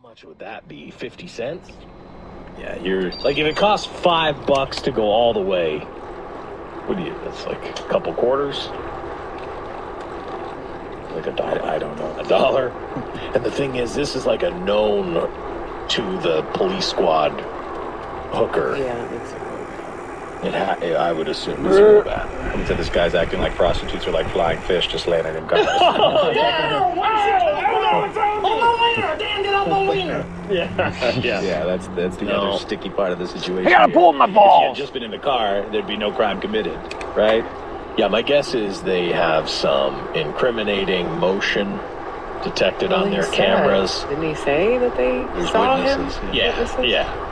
How much would that be? 50 cents? Yeah, you're Like, if it costs $5 to go all the way, what do you, that's like a couple quarters? Like $1. I don't know. $1. And the thing is, this is like a known to the police squad hooker. Yeah, it's I would assume it's real bad. Come to this guy's acting like prostitutes are like flying fish, just landing in cars. Yeah, that's the other sticky part of the situation. I gotta pull my If you balls. had just been in the car, there'd be no crime committed, right? Yeah, my guess is they have some incriminating motion detected on their cameras. Didn't he say that they There's saw witnesses, him? Yeah, Witnesses? yeah.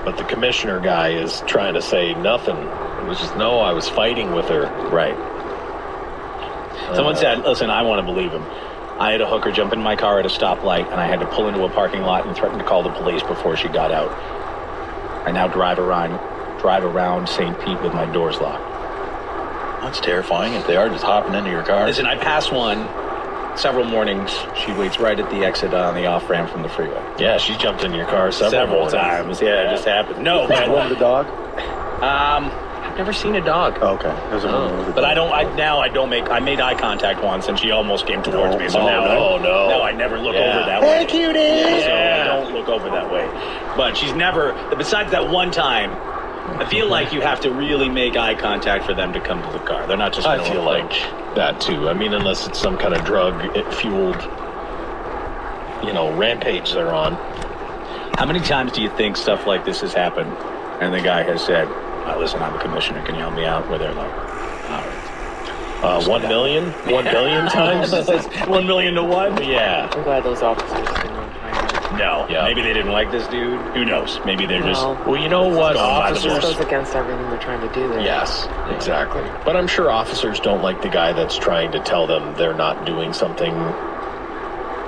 But the commissioner guy is trying to say nothing. It was just, no, I was fighting with her. Right. Someone said, listen, I want to believe him. I had a hooker jump in my car at a stoplight, and I had to pull into a parking lot and threaten to call the police before she got out. I now drive around St. Pete with my doors locked. That's terrifying if they are just hopping into your car. Listen, I pass one several mornings. She waits right at the exit on the off-ramp from the freeway. Yeah, she jumped in your car several times. Yeah, it just happened. No, What's wrong with the dog? I've never seen a dog. Oh, okay. There's a woman with a But dog. I made eye contact once, and she almost came towards me. So Oh, now, no. I never look Yeah. over that way. Hey, cutie! So I don't look over that way. But she's never, besides that one time, I feel like you have to really make eye contact for them to come to the car. They're not just I gonna feel like that too. I mean, unless it's some kind of drug-fueled, rampage they're on. How many times do you think stuff like this has happened, and the guy has said, listen, I'm a commissioner, can you help me out? Where they're like, all right. 1 million? 1 billion times? 1 million to 1? Yeah. I'm glad those officers didn't find out. No. Yeah. Maybe they didn't like this dude. Who knows? Maybe they're just... No. Well, you know what? Going by the This Officers... goes against everything they're trying to do there. Yes, exactly. But I'm sure officers don't like the guy that's trying to tell them they're not doing something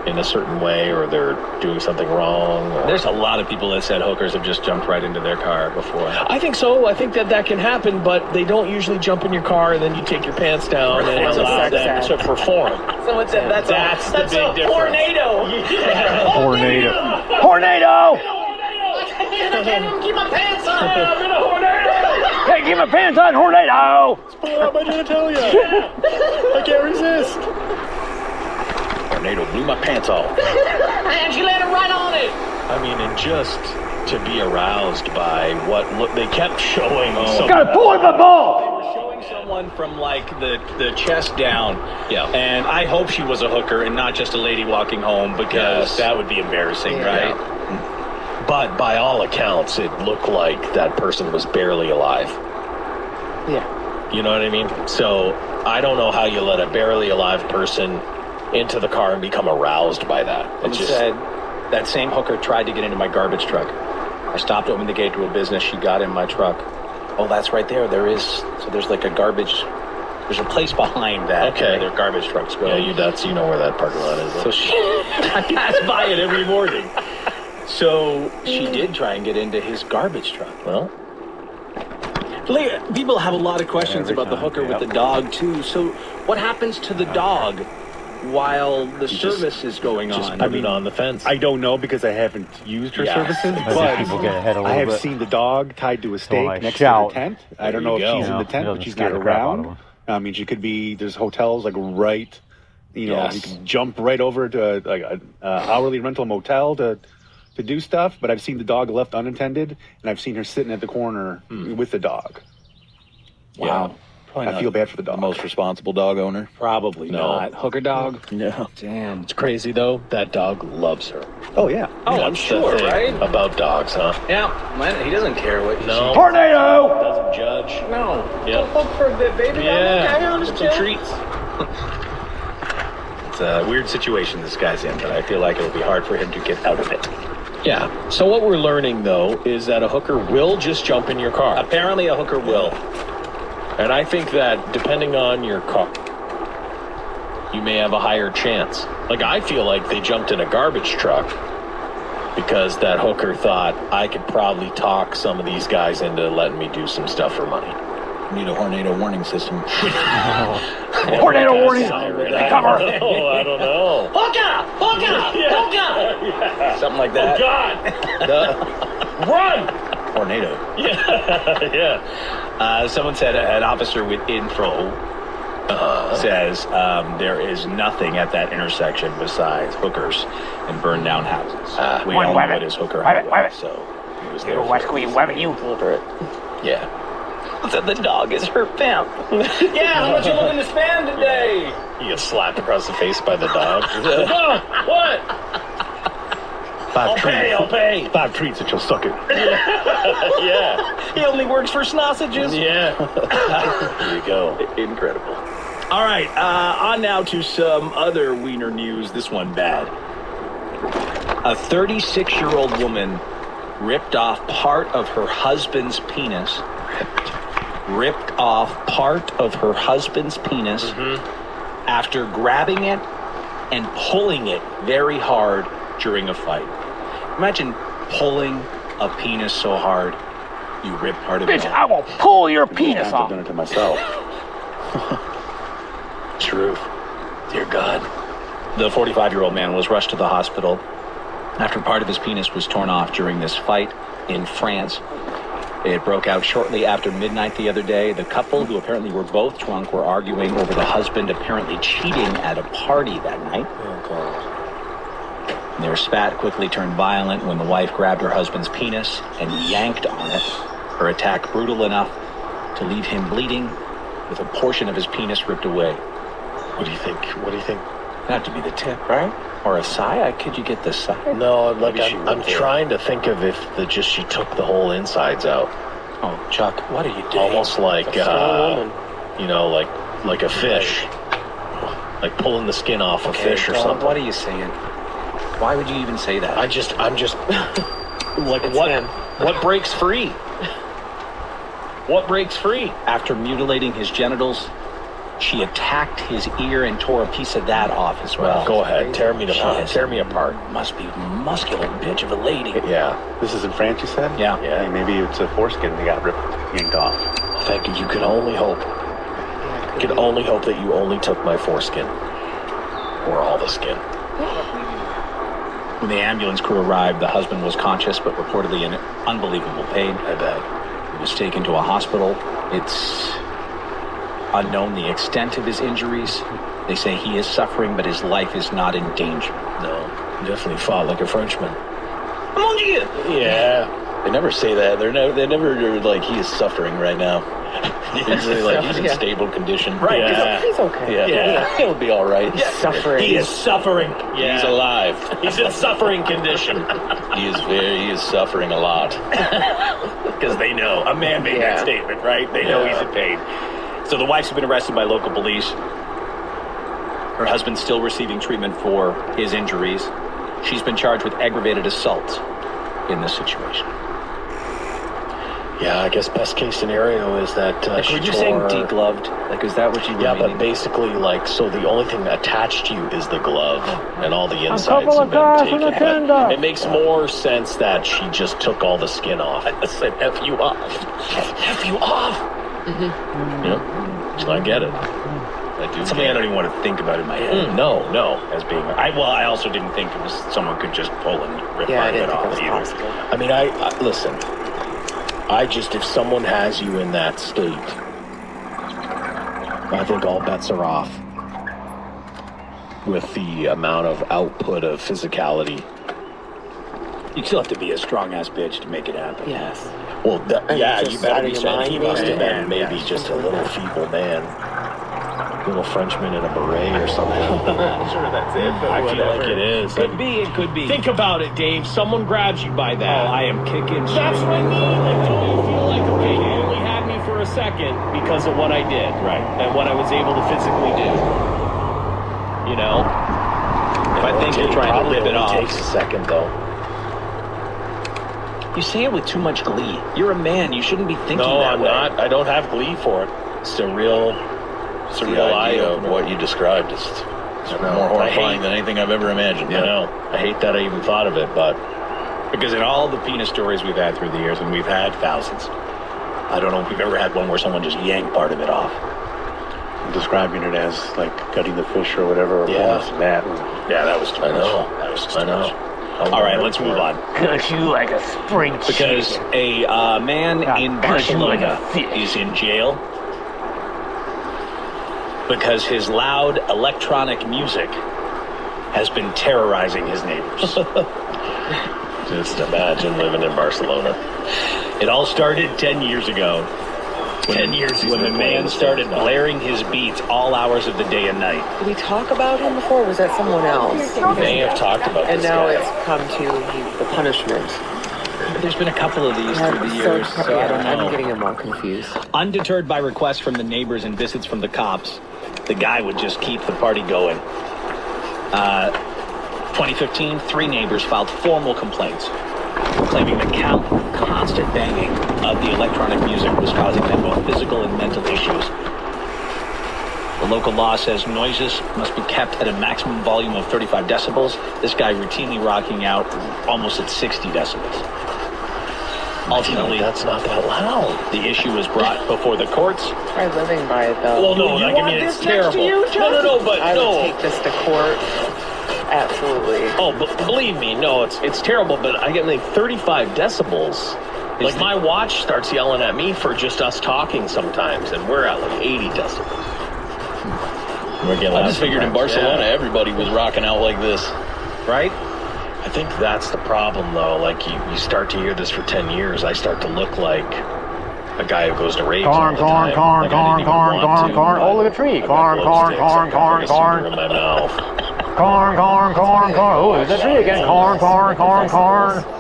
in a certain way, or they're doing something wrong. Or... There's a lot of people that said hookers have just jumped right into their car before. I think so. I think that can happen, but they don't usually jump in your car and then you take your pants down and That's a allow sex them act. to perform. Someone said that's the big difference. tornado. Tornado. Tornado! I can't even keep my pants on. I'm in a tornado. Can't keep my pants on, tornado! Pull out my genitalia. I can't resist. Tornado blew my pants off. And she landed right on it. I mean, and just to be aroused by they kept showing. Gotta pull in my ball! They were showing someone from like the chest down. Yeah. And I hope she was a hooker and not just a lady walking home, because Yes. that would be embarrassing, right? But by all accounts, it looked like that person was barely alive. Yeah. You know what I mean? So I don't know how you let a barely alive person into the car and become aroused by that. And she said that same hooker tried to get into my garbage truck. I stopped, opened the gate to a business. She got in my truck. Oh, that's right there. There's like a garbage. There's a place behind that where their garbage trucks go. Yeah, you know where that parking lot is. So I pass by it every morning. So she did try and get into his garbage truck. Well, People have a lot of questions about the hooker with the dog too. So what happens to the dog while the service is going on? put it on the fence. I don't know because I haven't used her services, but people get ahead a little I have bit. seen the dog tied to a stake I next shout. to her tent. I There don't know you if go. she's in the tent, Doesn't but she's scare not the crap out of around. them. I mean, she could be. There's hotels like right. You know, Yes. you can jump right over to an hourly rental motel to do stuff. But I've seen the dog left unattended, and I've seen her sitting at the corner with the dog. Wow. Probably I not feel bad for the the dog. most responsible dog owner. Probably No. not. Hooker dog? No. Damn. It's crazy though. That dog loves her. Oh yeah. Oh, I'm That's the sure, thing right? About dogs, huh? Yeah, man, he doesn't care what you No. Tornado! Doesn't judge. No. Yeah. Look for the baby. Yeah. Okay, I'll just Some chill. treats. It's a weird situation this guy's in, but I feel like it'll be hard for him to get out of it. Yeah. So what we're learning though is that a hooker will just jump in your car. Apparently a hooker will. And I think that depending on your car, you may have a higher chance. Like, I feel like they jumped in a garbage truck because that hooker thought I could probably talk some of these guys into letting me do some stuff for money. Need a tornado warning system. Tornado warning! Siren. Cover! I don't know. Hooker! Hooker! Hooker! something like Oh, that. God! Run! Tornado. Yeah. Someone said an officer with info says there is nothing at that intersection besides hookers and burned down houses. We One all know webbing. it is hooker Webbing, highway, webbing. so he was You there. West Queen webbing you. Deliberate. Yeah. So the dog is her pimp. Yeah, how much you looking to spend today? You get slapped across the face by the dog. Oh, what? Five treats. I'll pay. 5 treats that you'll suck it. Yeah. He only works for sausages. Yeah. There you go. Incredible. All right, on now to some other wiener news. This one bad. A 36-year-old woman ripped off part of her husband's penis. Ripped off part of her husband's penis after grabbing it and pulling it very hard during a fight. Imagine pulling a penis so hard you rip part of it Bitch, off. I will pull your penis I've off. done it to myself. Truth. Dear God. The 45-year-old man was rushed to the hospital after part of his penis was torn off during this fight in France. It broke out shortly after midnight the other day. The couple, who apparently were both drunk, were arguing over the husband apparently cheating at a party that night. Oh, God. Their spat quickly turned violent when the wife grabbed her husband's penis and yanked on it. Her attack brutal enough to leave him bleeding with a portion of his penis ripped away. What do you think? What do you think? That'd have to be the tip, right? Or a side? Could you get the side? No, like Maybe she I'm went for it. trying to think of if she took the whole insides out. Oh, Chuck, what are you doing? Almost like Strong woman. you know, like a fish. Like pulling the skin off a fish or Dog, something. What are you saying? Why would you even say that? I'm just like It's what him. what breaks free? What breaks free? After mutilating his genitals, she attacked his ear and tore a piece of that off as well. Go ahead, tear me She apart. is- Tear me apart. Must be muscular bitch of a lady. Yeah. This is in France, you said? Yeah. Hey, maybe it's a foreskin that got yanked off. Thank you. You can only hope. Yeah, You can only hope that you only took my foreskin. Or all the skin. When the ambulance crew arrived, the husband was conscious but reportedly in unbelievable pain. I bet. He was taken to a hospital. It's unknown the extent of his injuries. They say he is suffering, but his life is not in danger. No. He definitely fought like a Frenchman. Mon Dieu! Yeah. They never say that. They never are like, he is suffering right now. Usually like he's in Yeah. stable condition. Right. Yeah. He's okay. Yeah. Yeah. He'll be all right. Suffering. He is suffering. Yeah. He's alive. He's in suffering condition. He is suffering a lot. Because they know. A man made that Yeah. statement, right? They know Yeah. he's in pain. So the wife's been arrested by local police. Her husband's still receiving treatment for his injuries. She's been charged with aggravated assault in this situation. Yeah, I guess best case scenario is that she Were you tore... saying degloved? Like, is that what you were Yeah, but meaning? basically, like, so the only thing attached to you is the glove, and all the insides couple have of been guys taken. in a But tender. it makes more sense that she just took all the skin off. I said F you off. F you off. Yep. So I get it. I do. Something I don't even want to think about in my head. No. As being, I also didn't think it was someone could just pull and rip Yeah, I part of it didn't think off it was either. possible. I mean, I listen. I just, if someone has you in that state, I think all bets are off with the amount of output of physicality. You still have to be a strong ass bitch to make it happen. Yes. Well, And yeah, just you better out be of your saying mind, he must have yeah, been maybe yeah. just a little feeble man. Little Frenchman in a beret or something. I'm sure that's it, but I feel like it is. Could be, it could be. Think about it, Dave. Someone grabs you by that. I am kicking shit. That's what I mean. Like, don't you feel like, okay, you only had me for a second because of what I did. Right. And what I was able to physically do. You know? If I think you're trying to Probably rip it only off. takes a second, though. You say it with too much glee. You're a man. You shouldn't be thinking No, that I'm way. not. I don't have glee for it. It's a real The eye idea of opener. what you described is know. more I horrifying hate- than anything I've ever imagined. I know. I hate that I even thought of it, but Because in all the penis stories we've had through the years, and we've had thousands, I don't know if we've ever had one where someone just yanked part of it off. Describing it as like cutting the fish or whatever. Or Yeah. pulling some that. Yeah, that was too I much. know. That was just I too know. much. All right, let's move on. Cut you like a spring Because chicken. a man in cut you like Barcelona a fish. is in jail because his loud electronic music has been terrorizing his neighbors. Just imagine living in Barcelona. It all started 10 years ago. 10 years he's when the been playing man this started stuff. blaring his beats all hours of the day and night. Did we talk about him before? Or was that someone else? We may have talked about And this now guy. it's come to the punishment. There's been a couple of these through the years, so I don't know. I'm getting them all confused. Undeterred by requests from the neighbors and visits from the cops, the guy would just keep the party going. 2015, 3 neighbors filed formal complaints, claiming the constant banging of the electronic music was causing them both physical and mental issues. The local law says noises must be kept at a maximum volume of 35 decibels. This guy routinely rocking out almost at 60 decibels. Ultimately, That's not that loud. the issue was brought before the courts. Try living by it though. Well, no, You like, I want mean, it's this next to terrible. you, No, but I would no. take this to court. Absolutely. Oh, but believe me, no, it's terrible. But I get like 35 decibels. Like my watch starts yelling at me for just us talking sometimes, and we're at like 80 decibels. We're getting I loud just figured in sometimes. Barcelona, everybody was rocking out like this. Right? I think that's the problem, though. Like you start to hear this for 10 years, I start to look like a guy who goes to raves all the time. Like, I didn't even want to, but Oh, look at a tree. I got glow sticks, I got like a cigar in my mouth. Corn. Oh, there's a tree again. Corn.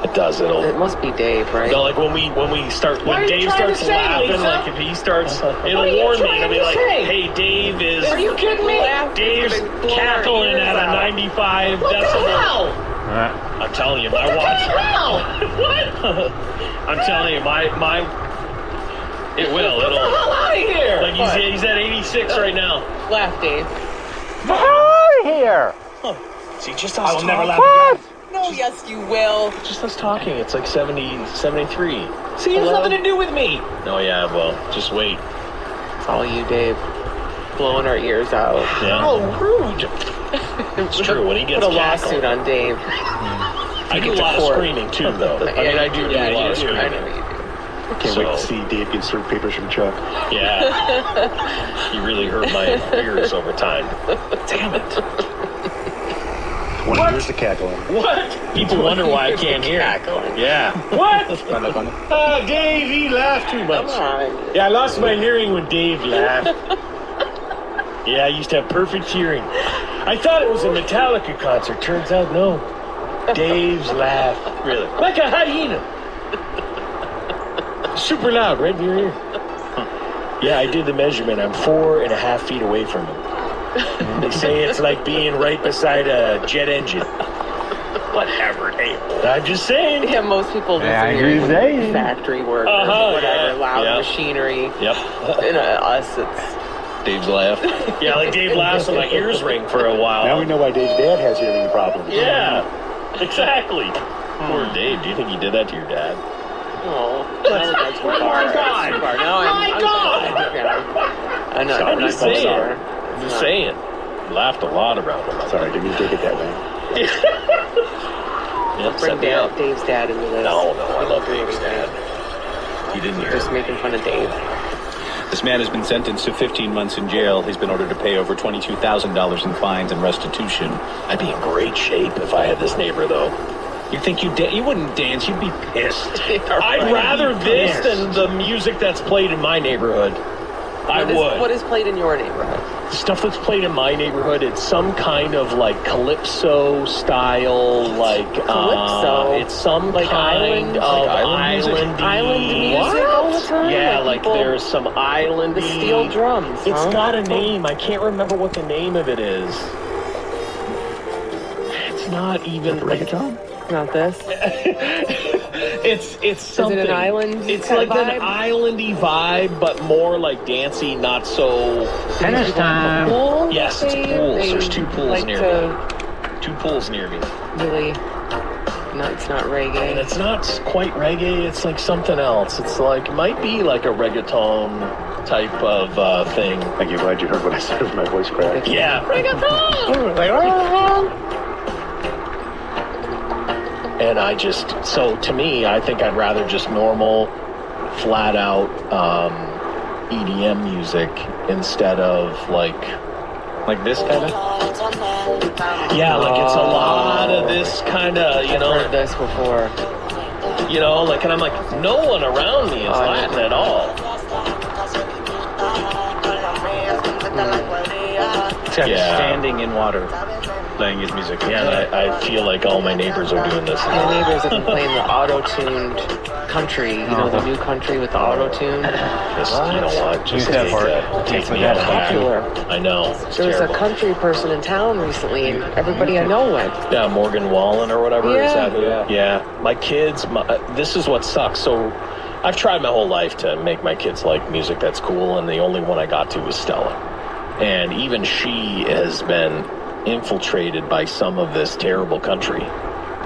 It does. It'll. It must be Dave, right? No, like when we start, when Dave starts laughing, like if he starts, it'll warn me. It'll be like, "Hey, Dave is." Are you kidding me? Dave's cackling at a 95 decibel. I'm telling you, my watch. What? I'm telling you, my. It will. It'll. Out of here! Like he's at 86 right now. Laugh, Dave. Out of here. See, just I us will talking. never laugh again. No, yes, you will. Just us talking. It's like 70, 73. See, it has nothing to do with me. Oh yeah, well, just wait. It's all you, Dave. Blowing our ears out. Yeah. Oh, rude. It's true. When he gets Put a lawsuit cackled. on Dave. I do a lot of screaming too, though. I mean, I do a lot of I screaming. know you do. Can't wait to see Dave get served papers from Chuck. Yeah. You really hurt my ears over time. Damn it. 20 years of cackling. What? People wonder why I can't hear. Yeah. What? Dave, he laughed too Come much. on. Yeah, I lost my hearing when Dave laughed. Yeah, I used to have perfect hearing. I thought it was a Metallica concert. Turns out, no. Dave's laugh. Really? Like a hyena. Super loud, right in your ear. Yeah, I did the measurement. I'm 4.5 feet away from him. They say it's like being right beside a jet engine. Whatever, Dave. I'm just saying. Yeah, most people listen Yeah, here you with say. factory workers, Uh-huh, whatever, yeah, loud yeah. machinery. Yep. And us, it's Dave's laugh. Yeah, like Dave laughs and my ears ring for a while. Now we know why Dave's dad has hearing problems. Yeah, exactly. Poor Dave. Do you think he did that to your dad? oh, that's too far. God. Too far. No, I'm I'm not I'm just saying. sorry. I'm just saying. You laughed a lot around him. Sorry, didn't mean to take it that way. Yep, Bring set me up. Dave's dad into this. No, I love Dave's dad. You didn't hear Just it. making fun of Dave. This man has been sentenced to 15 months in jail. He's been ordered to pay over $22,000 in fines and restitution. I'd be in great shape if I had this neighbor, though. You think you wouldn't dance? You'd be pissed. I'd rather this than the music that's played in my neighborhood. I would. What is played in your neighborhood? The stuff that's played in my neighborhood, it's some kind of like calypso style, like Calypso? it's some Like kind island? of Like island music? Island music What? all the time? Yeah, like people- there's some island. The steel drums, It's huh? got a name. I can't remember what the name of it is. It's not even Reggaeton? Not this. It's something. an island It's kind like of an vibe? islandy vibe, but more like dancey, not so. Tennis time. Pool? Yes, it's pools. There's 2 pools like near to me. 2 pools near me. Really, no, it's not And reggae. it's not quite reggae. It's like something else. It's like might be like a reggaeton type of thing. Thank you. Glad you heard what I said with my voice crack. Yeah, reggaeton. And so to me, I think I'd rather just normal, flat out EDM music instead of like this kind of. Yeah, like it's a lot of this kind of, I've heard this before. And I'm like, no one around me is Latin at all. It's kind of standing in water, playing his music. Yeah, and I feel like all my neighbors are doing this. My neighbors have been playing the auto-tuned country. The new country with the auto-tune. Just take me out popular. I know. There was a country person in town recently, and everybody I know went. Yeah, Morgan Wallen or whatever. Yeah. Is that who? Yeah. My kids, this is what sucks. So I've tried my whole life to make my kids like music that's cool, and the only one I got to was Stella. And even she has been infiltrated by some of this terrible country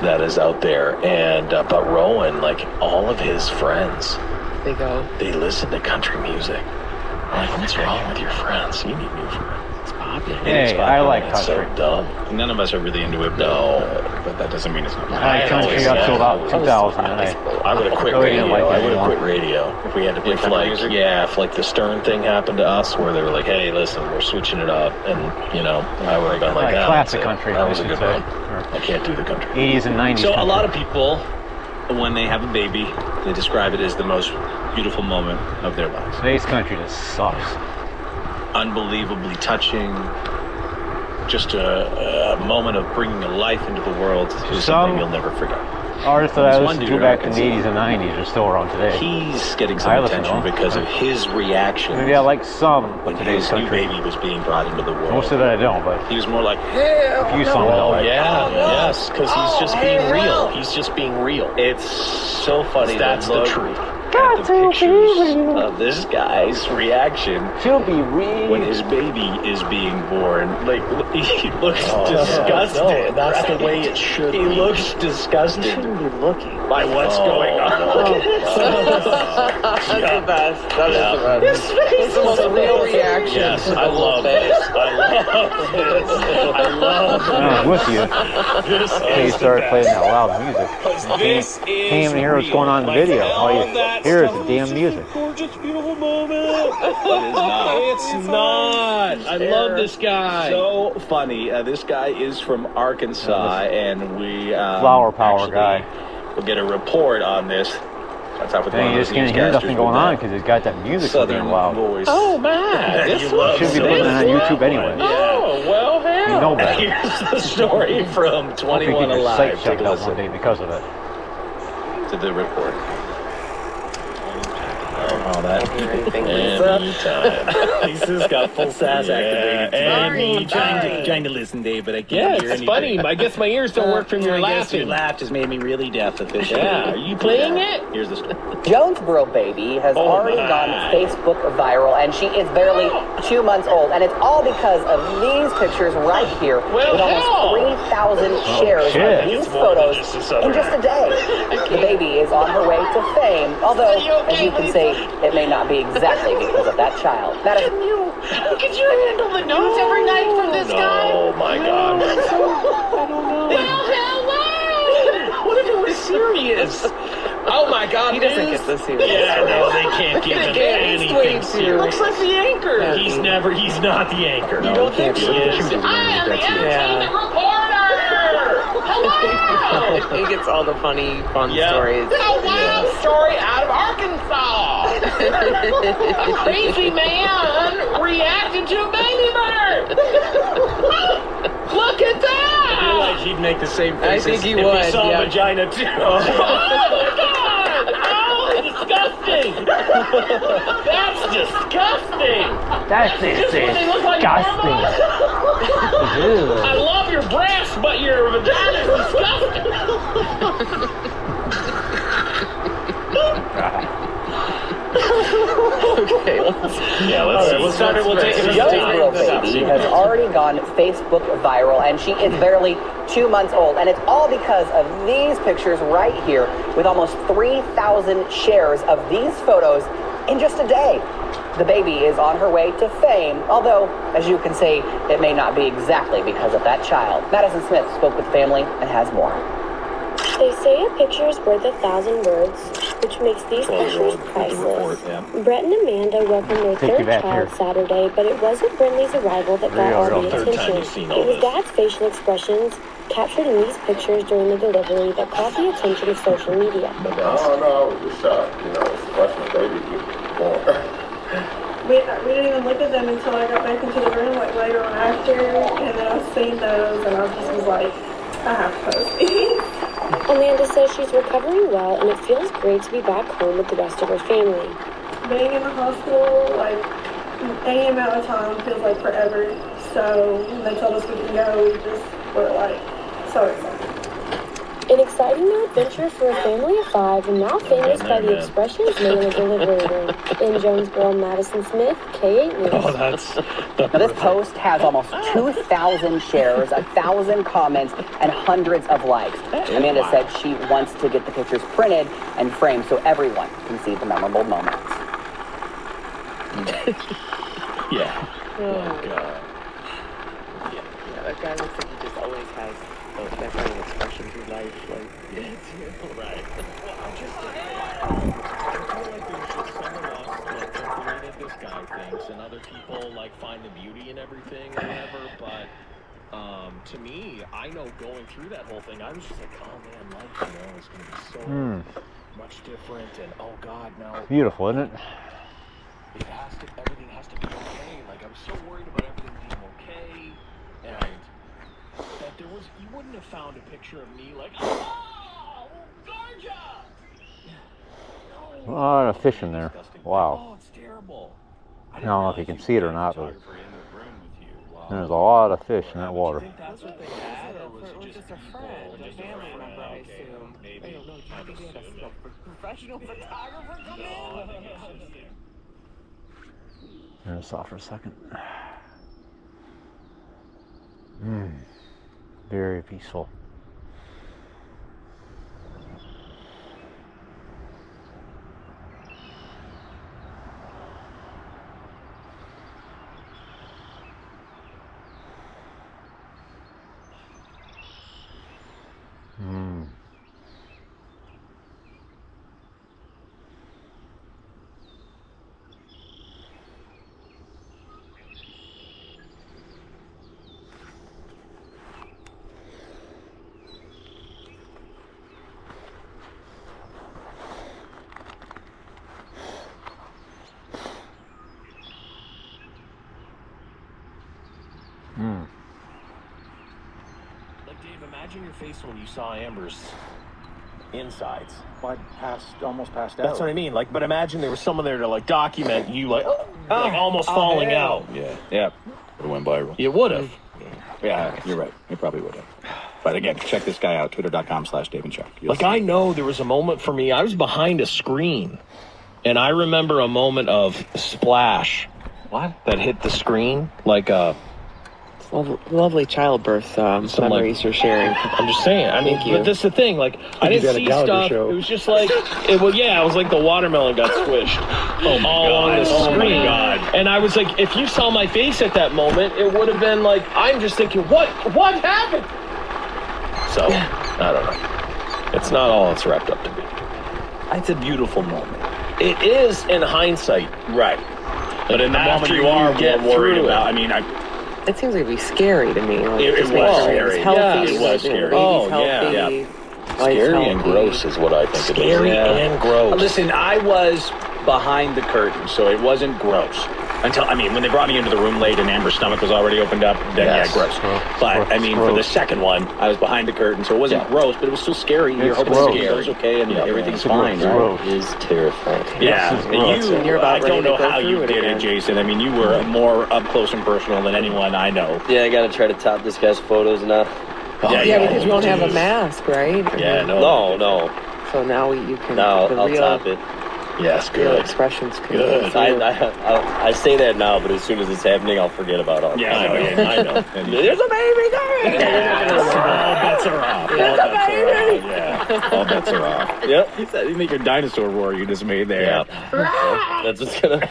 that is out there. And but Rowan, like all of his friends, they listen to country music. I'm like, what's wrong with your friends? You need new friends. It's popular. Hey, I like It's country. so dumb. None of us are really into it. No. But that doesn't mean it's not. I like country up till about 2000. I would have quit Really radio. didn't like I it would have anymore. quit radio If we had to play if country music. if like the Stern thing happened to us, where they were like, "Hey, listen, we're switching it up," and I would have been like, Like "Ah, classic that's it. country, That I was a should good say. one. I can't do the country." 80s and 90s. So a country. lot of people, when they have a baby, they describe it as the most beautiful moment of their lives. Today's country just sucks. Unbelievably touching. Just a moment of bringing a life into the world is something you'll never forget. Artists that I There's one listened dude to back I in the can 80s and 90s are still around today. He's getting some I listen to attention him. because of his reaction Maybe I like some when of today's his new country. baby was being brought into the world. Most of it I don't, but He was more like, a few songs I Oh like. yes, because he's just being real. He's just being real. it's so funny. That's to the look truth. At the pictures of this guy's reaction She'll be real. when his baby is being born. Like, he looks disgusted. No, that's the right? way it should He be. looks disgusted be looking. by what's going on. That's the best. That is the best. It's the most real reaction. Yes, to the I whole love thing. this. I love I was with you. this. Until you started playing that loud music. This Can't even hear what's going on in the video. All you hear is the damn music. Gorgeous, beautiful moment. It's not. I love this guy. So funny. This guy is from Arkansas, and we Flower power actually guy. will get a report on this. That's how with one Dang, of you those just can't hear newscasters nothing with going on that because he's got that music so Southern damn loud. voice. Oh man, this You one love Should be this putting it on one. YouTube anyway. Oh well, hell. You know better. Here's the story from Hope you 21 get your Alive. site Take checked a out listen one day because of it. to the report. Oh, that anytime. Lisa's got full sass activated. Anytime. Trying to listen, Dave, but I can't Yeah, hear it's anything. funny. I guess my ears don't work from your I guess your laughing. laugh just made me really deaf officially. Yeah, are you playing it? Here's the story. Jonesboro baby has Oh, already my. gone Facebook viral, and she is barely 2 months old. And it's all because of these pictures right here, Well, with hell. almost 3,000 shares shit. of these It's more than photos just this in other just a day. The baby is on her way to fame, although, as you can see, it may not be exactly because of that child. That is Could you handle the news every night from this guy? Oh my God. Well, hello! What if it was serious? Oh my God. He doesn't news? get this serious. Yeah, no, they can't give him He's way anything too serious. Looks like the anchor. He's not the anchor. You don't think he is? I am the entertainment reporter! Hello! He gets all the funny, fun stories. A wild story out of Arkansas. A crazy man reacted to a baby bird. Look at I that! feel like he'd make the same I faces think he if would, he saw yeah. a vagina too. Oh my God! Oh, disgusting! That's disgusting! That's Just when they look like disgusting. normal. I love your breasts, but your vagina is disgusting. Okay, We'll take The it. Jonesboro baby has already gone Facebook viral, and she is barely 2 months old. And it's all because of these pictures right here, with almost 3,000 shares of these photos in just a day. The baby is on her way to fame, although, as you can see, it may not be exactly because of that child. Madison Smith spoke with family and has more. They say a picture is worth 1,000 words, which makes these pictures priceless. Brett and Amanda welcomed their Take you third back child here. Saturday, but it wasn't Brinley's arrival that got all the Third time attention. you've seen It all was this. Dad's facial expressions captured in these pictures during the delivery that caught the attention of social media. I don't know, I was just shocked, watching my baby get born. We didn't even look at them until I got back into the room, like later on after, and then I seen those, and I just was like, I have to post these. Amanda says she's recovering well, and it feels great to be back home with the rest of her family. Being in the hospital, like, any amount of time feels like forever, so when they told us we can go, we just were like, so excited. An exciting new adventure for a family of 5, and now famous by the expressions made in the delivery room. In Jonesboro, Madison Smith, K8 News. Oh, that's Now, this post has almost 2,000 shares, 1,000 comments, and hundreds of likes. Amanda said she wants to get the pictures printed and framed so everyone can see the memorable moments. yeah. Oh, God. Yeah, that guy looks like he just always has that kind of expression through life. Like, Right. Well, I feel like there's just some of us like think the way that this guy thinks, and other people like find the beauty in everything or whatever. But to me, I know going through that whole thing, I was just like, oh man, life, is going to be so much different, and oh God, no. Beautiful, isn't it? Everything has to be okay. Like, I'm so worried about everything being okay, and that you wouldn't have found a picture of me like, oh, gorgeous! A lot of fish in there. Wow. Oh, it's terrible. I don't know if you can see it or not, but there's a lot of fish in that water. that's what they had, or was it just a friend, a family member, I assume. Maybe. I don't know. Do you think a professional photographer come in? Turn this off for a second. Very peaceful. Like, Dave, imagine your face when you saw Amber's insides. Well, almost passed out. That's what I mean. Like, but imagine there was someone there to like document you, like almost falling out. Yeah. Would have went viral. You would have. Yeah, you're right. It probably would have. But again, check this guy out, twitter.com/DaveandChuck. Like, I know there was a moment for me, I was behind a screen, and I remember a moment of splash. What? That hit the screen, like Lovely childbirth memories you're sharing. I'm just saying. I mean, but this is the thing. Like, I didn't see stuff. Show. It was just like it was like the watermelon got squished all along the screen. Oh my God! And I was like, if you saw my face at that moment, it would have been like, I'm just thinking, what happened? So I don't know. It's not all it's wrapped up to be. It's a beautiful moment. It is in hindsight, Right. But in the moment you are worried about, I mean, It seems like it'd be scary to me. Like, it was scary. Healthy, Yeah, it was scary. Oh, healthy, yeah. Scary and gross is what I think it is. scary and gross. Listen, I was behind the curtain, so it wasn't gross. Until, when they brought me into the room late and Amber's stomach was already opened up, then Yes. yeah, gross. But, for the second one, I was behind the curtain, so it wasn't gross, but it was still scary. You're hoping it goes okay and everything's fine, right? It is terrifying. Yeah, You're about I don't ready to know go how you through it did again. it, Jason. You were more up close and personal than anyone I know. Yeah, I gotta try to top this guy's photos now. Yeah, because you don't have a mask, right? Yeah, no. No. So now you can. Now the I'll real, top it. Yes, real good. expressions can. Good. I say that now, but as soon as it's happening, I'll forget about all. Yeah, I know. There's a baby coming! All bets are off. Yeah, all bets are off. Yep. You make your dinosaur roar you just made there. Yeah. That's what's gonna.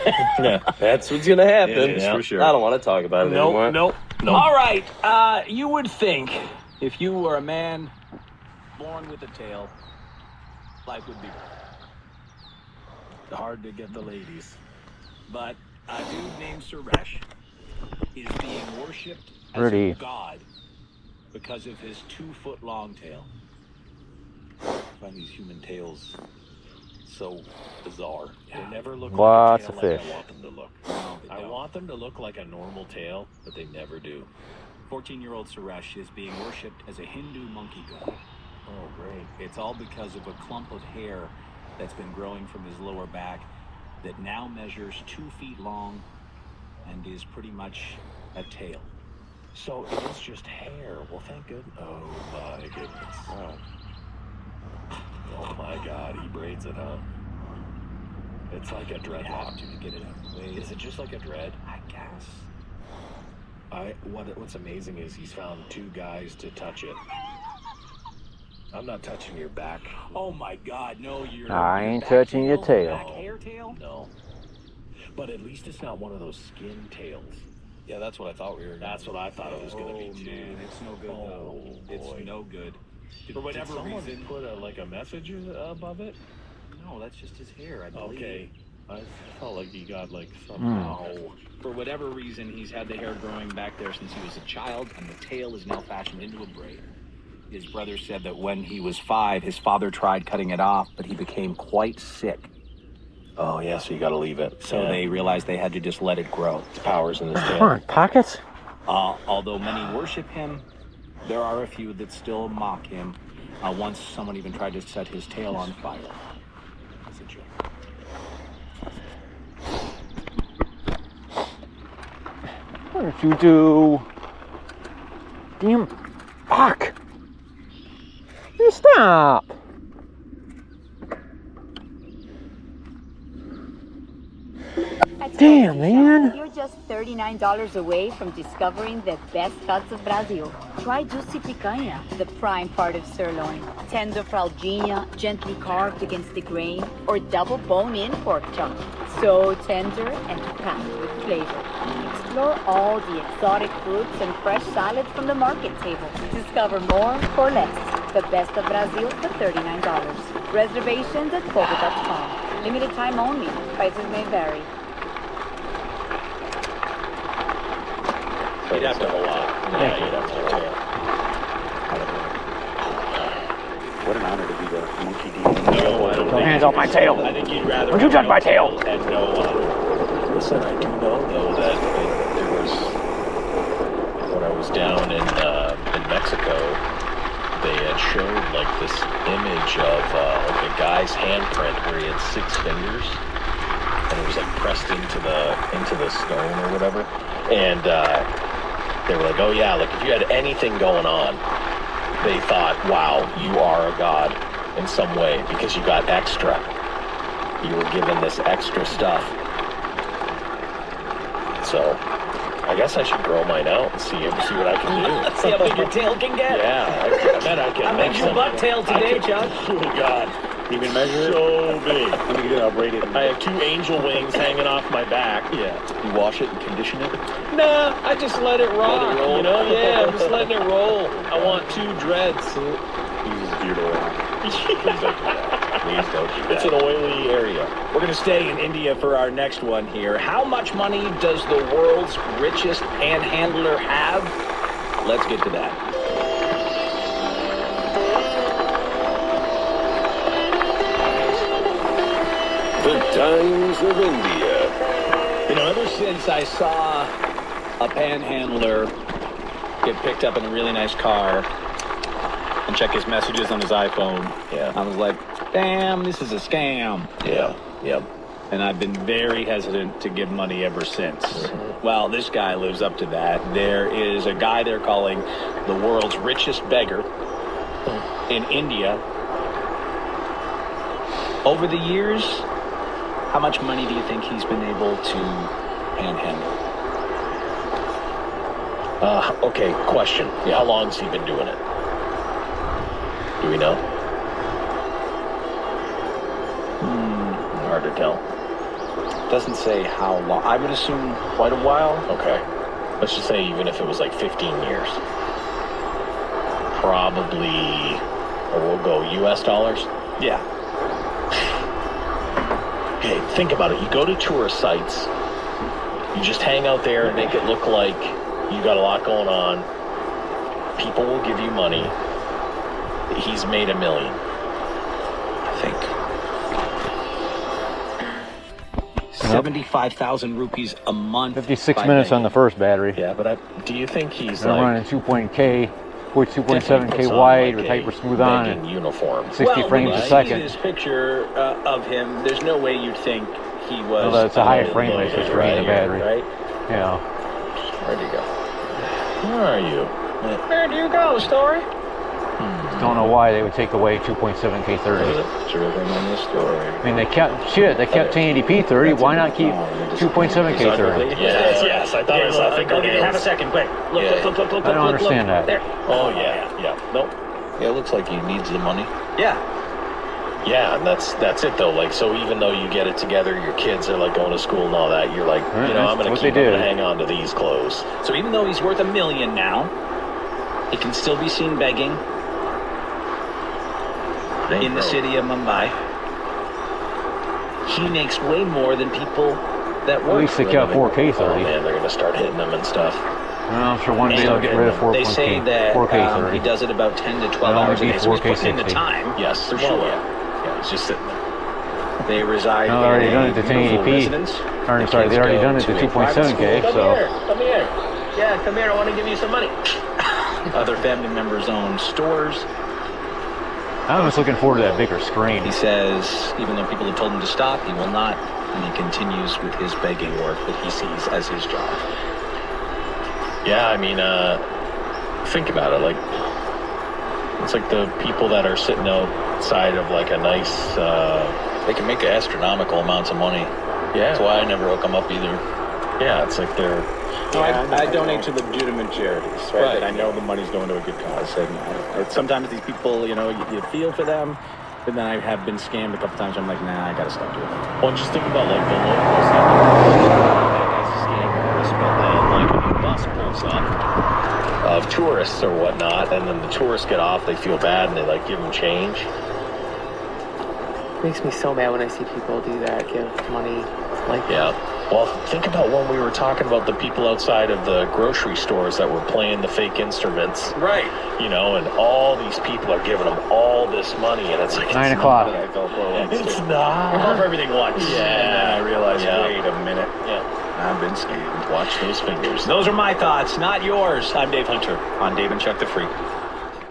That's what's gonna happen. It is, for sure. I don't want to talk about it anymore. Nope. All right. You would think if you were a man born with a tail, life would be hard to get the ladies. But a dude named Suresh is being worshipped as Pretty. a god because of his 2-foot-long tail. I find these human tails so bizarre. They never look Lots like a of tail like fish. I want them to look. No, they I don't. want them to look like a normal tail, but they never do. 14-year-old Suresh is being worshipped as a Hindu monkey god. Oh, great. It's all because of a clump of hair that's been growing from his lower back that now measures 2 feet long and is pretty much a tail. So it is just hair. Well, thank goodness. Oh, my goodness. Oh, my God. He braids it, huh? It's like a They have dreadlock. to get it out of the way. Is it just like a dread? I guess. What's amazing is he's found 2 guys to touch it. I'm not touching your back. Oh my God, no, you're. I ain't touching your tail. Back hair tail? No. But at least it's not one of those skin tails. Yeah, that's what I thought we were. That's what I thought it was going to be too. Man, it's no good though. boy. It's no good. For whatever someone reason, put a message above it. No, that's just his hair, I believe. Okay. I felt like he got like Hmm. somehow. For whatever reason, he's had the hair growing back there since he was a child, and the tail is now fashioned into a braid. His brother said that when he was 5, his father tried cutting it off, but he became quite sick. Oh yeah, so you got to leave it. So they realized they had to just let it grow. Its powers in his Come tail. on, pockets. Although many worship him, there are a few that still mock him. Once someone even tried to set his tail on fire. That's a joke. What did you do? Damn. Fuck. You stop. Damn, man. You're just $39 away from discovering the best cuts of Brazil. Try juicy picanha, the prime part of sirloin. Tender fraldinha, gently carved against the grain, or double bone-in pork chop. So tender and packed with flavor. Explore all the exotic fruits and fresh salads from the market table. Discover more for less. The best of Brazil for $39. Reservations at Fogo.com. Limited time only. Prices may vary. You'd have to have a lot. Yeah, you'd have to have a tail. What an honor to be the monkey demon. No, I don't think Hands off my tail. I think you'd rather. Would you touch my tail? And no listen, I do know though that there was when I was down in Mexico, they had showed like this image of like a guy's handprint where he had 6 fingers, and it was like pressed into the stone or whatever, and they were like, oh yeah, like if you had anything going on, they thought, wow, you are a god in some way because you got extra. You were given this extra stuff. So, I guess I should grow mine out and see what I can do. See how big your tail can get? Yeah, I bet I can. How big's your butt tail today, Chuck? Oh God, You can measure it. so big. Let me get it. I'll braid it. I have 2 angel wings hanging off my back. Yeah. You wash it and condition it? Nah, I just let it rock. Let it roll. You know, yeah, I'm just letting it roll. I want 2 dreads. Uses beard oil. Please don't do that. Please don't do It's that. an oily area. We're going to stay in India for our next one here. How much money does the world's richest panhandler have? Let's get to that. The Times of India. You know, ever since I saw a panhandler get picked up in a really nice car and check his messages on his iPhone, I was like, damn, this is a scam. Yeah. Yep. And I've been very hesitant to give money ever since. Well, this guy lives up to that. There is a guy they're calling the world's richest beggar in India. Over the years, how much money do you think he's been able to panhandle? Okay, question. How long's he been doing it? Do we know? Hard to tell. Doesn't say how long. I would assume quite a while. Okay. Let's just say even if it was like 15 years. Probably or we'll go U.S. dollars. Yeah. Okay, think about it. You go to tourist sites, you just hang out there and make it look like you got a lot going on. People will give you money. He's made $1 million, I think. 75,000 rupees a month. 56 minutes on the first battery. Yeah, but do you think he's I'm running 2.7K wide with hyper smooth on and uniform. 60 frames a second. This picture of him, there's no way you'd think he was. Well, it's a high frame rate for the battery. Right? Yeah. Where'd you go? Where are you? Where do you go, Story? Don't know why they would take away 2.7K 30. Driven in the story. I mean, they kept 1080p 30. Why not keep 2.7K 30? Yes. I thought it was. I think have a second, quick. Look. I don't understand that. There. Oh yeah. Nope. Yeah, it looks like he needs the money. Yeah. Yeah, and that's it though. Like, so even though you get it together, your kids are like going to school and all that. You're like, Right, I'm that's gonna what keep they do. hang on to these clothes. So even though he's worth $1 million now, he can still be seen begging in the city of Mumbai. He makes way more than people that work. At least they kept 4K 30. Oh man, they're gonna start hitting them and stuff. Well, I'm sure one day they'll get rid of 4K. They say that 4K 30. he does it about 10 to 12 It'll hours a only day, be so he's 4K putting in the 60. time. Yes, for well, sure. Yeah, he's just sitting there. They reside No, they already in done a it to beautiful 1080p. residence. Or, The sorry, kids they already go done it to a private 2.7K, school. so. Come here. Yeah, come here. I want to give you some money. Other family members own stores. I'm just looking forward to that bigger screen. He says, even though people have told him to stop, he will not. And he continues with his begging work that he sees as his job. Yeah, I mean, think about it. Like, it's like the people that are sitting outside of like a nice. They can make astronomical amounts of money. Yeah. That's why I never hook them up either. Yeah, it's like they're. No, I donate to legitimate charities, right? And I know the money's going to a good cause. And sometimes these people, you feel for them, but then I have been scammed a couple times. I'm like, nah, I gotta stop doing that. Well, just think about like the locals. That guy's a scam artist, but then like a new bus pulls up of tourists or whatnot, and then the tourists get off, they feel bad, and they like give them change. Makes me so mad when I see people do that, give money like that. Yeah. Well, think about when we were talking about the people outside of the grocery stores that were playing the fake instruments. Right. And all these people are giving them all this money, and it's like 9 o'clock. I fell for once. It's I not. fell for everything once. Yeah. And then I realized, Yeah. wait a minute. Yeah. I've been scammed. Watch those fingers. Those are my thoughts, not yours. I'm Dave Hunter on Dave and Chuck the Freak.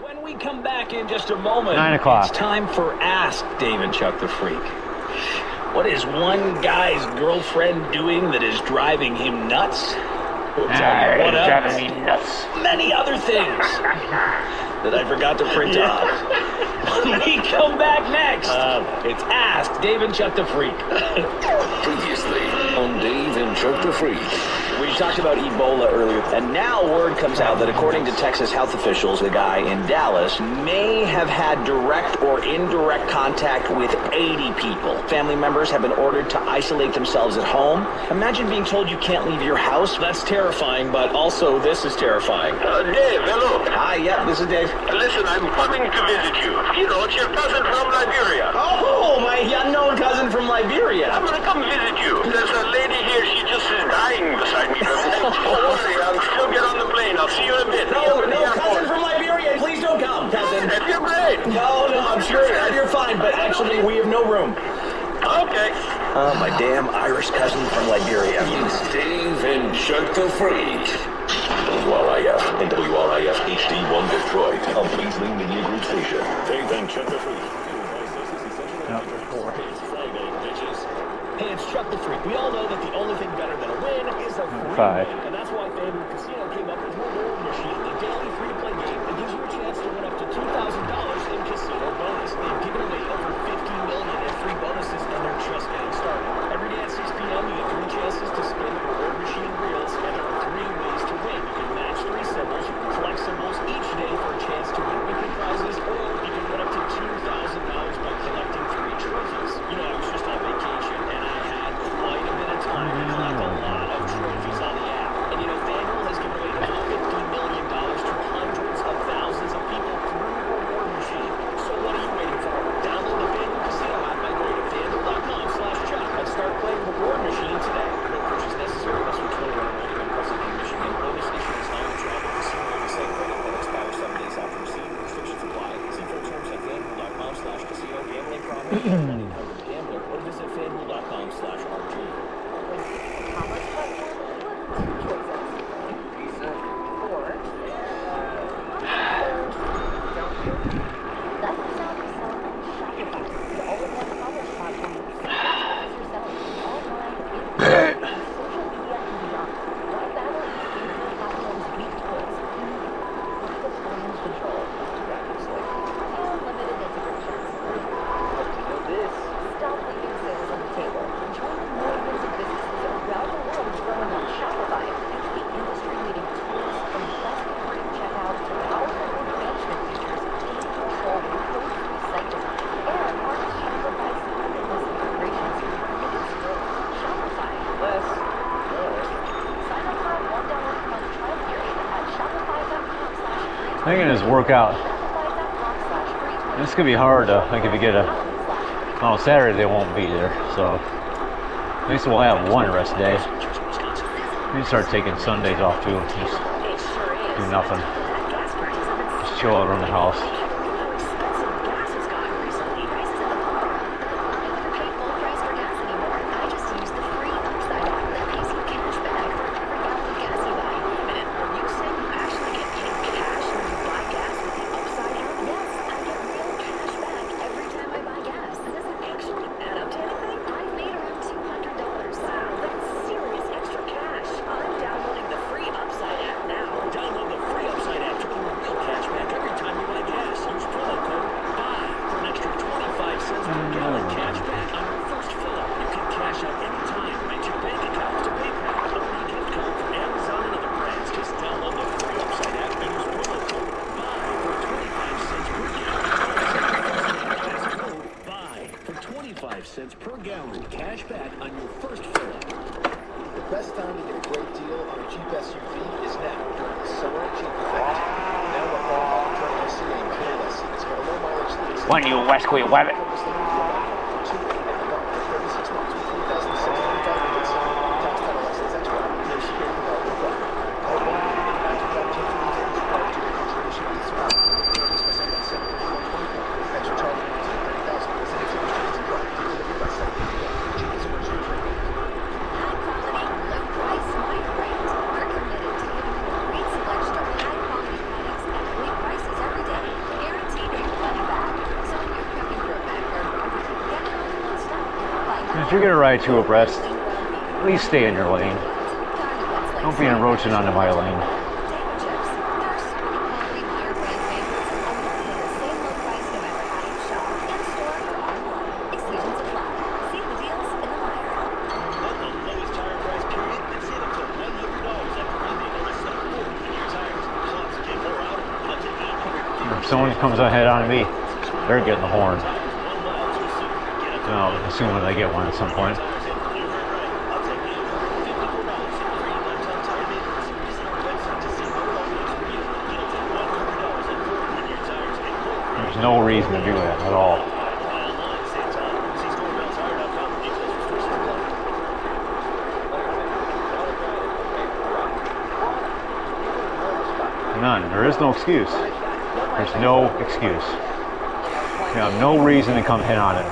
When we come back in just a moment, 9 o'clock. it's time for Ask Dave and Chuck the Freak. What is one guy's girlfriend doing that is driving him nuts? We'll tell you what else. Many other things that I forgot to print off. When we come back next, it's Ask Dave and Chuck the Freak. Previously on Dave and Chuck the Freak. We talked about Ebola earlier, and now word comes out that according to Texas health officials, the guy in Dallas may have had direct or indirect contact with 80 people. Family members have been ordered to isolate themselves at home. Imagine being told you can't leave your house. That's terrifying, but also this is terrifying. Dave, hello. Hi, yeah, this is Dave. Listen, I'm coming to visit you. It's your cousin from Liberia. Oh, my unknown cousin from Liberia. I'm gonna come visit you. There's a lady here, she just is dying beside me. Don't worry, I'll still get on the plane. I'll see you in a bit. No, cousin from Liberia, please don't come, cousin. You're great. No, I'm sure you're fine, but actually we have no room. Okay. Oh, my damn Irish cousin from Liberia. It's Dave and Chuck the Freak. WRIF and WRIF HD1 Detroit, a Beasley Media Group station. Dave and Chuck the Freak. Hey, it's Chuck the Freak. We all know that the only thing better than a win is a free 5. win. And that's why FanDuel Casino came up with Reward Machine, the daily free-to-play game that gives you a chance to win up to $2,000 in casino bonus. They've given away over $50 million in free bonuses, and they're just getting started. Every day at 6 p.m., you get 3 chances to spin the Reward Machine reels, and there are 3 ways to win. You can match 3 symbols, you can collect symbols each day for a chance to win weekly prizes, or you can win up to $2,000 by collecting 3 trophies. I was just on vacation, and I had quite a bit of time to collect a lot of trophies on the app. And FanDuel has given 1-800-GAMBLER or visit FanDuel.com/RG. How much platform? Two choices. Visa or don't you? That's the sound of selling on Shopify, the all-in-one commerce platform that supercharges your selling online, in person, on social media, and beyond. Why battle the platform's weak tools? Lack of brand control. Unlimited integrations. Stop leaving sales on the table. Join the millions of businesses around the world growing on Shopify and get the industry-leading tools from best-of-breed checkout to powerful order management features to control your code-free site design. And harness Shopify's limitless integrations for your biggest growth. Shopify. Less. More. Sign up for a $1 per month trial period at shopify.com/free. Making this workout. This could be hard though. Like if you get a Saturday they won't be there, so at least we'll have one rest day. We can start taking Sundays off too. Just do nothing. Just chill around the house. cents per gallon cash back on your first fill-up. The best time to get a great deal on a Jeep SUV is now during the summer Jeep event. Now we're qualified to turn SC and KLS. It's got a low mileage lease. When you West Queen Wabbit. If you're gonna ride two abreast, at least stay in your lane. Don't be encroaching onto my lane. If someone comes ahead on me, they're getting the horn. No, assuming I get one at some point. There's no reason to do that at all. None. There is no excuse. There's no excuse. You have no reason to come hit on it.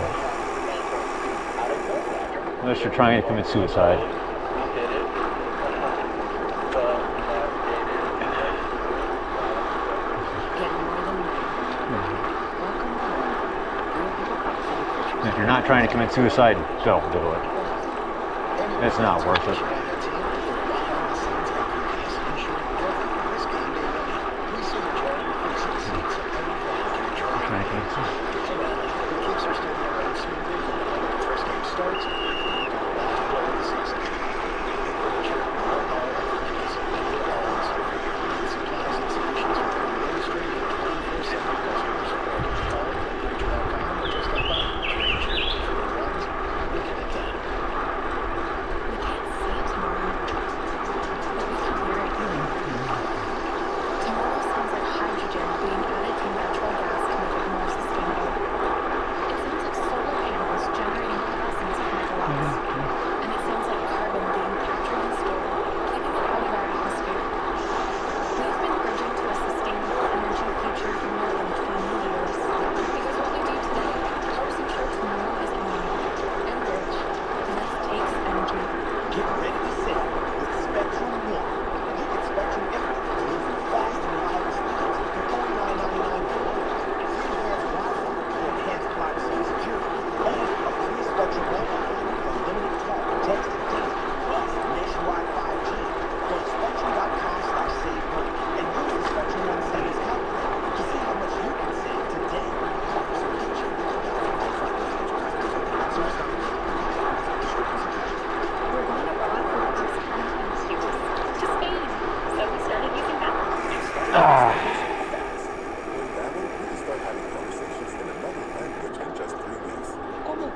Unless you're trying to commit suicide. If you're not trying to commit suicide, don't do it. It's not worth it.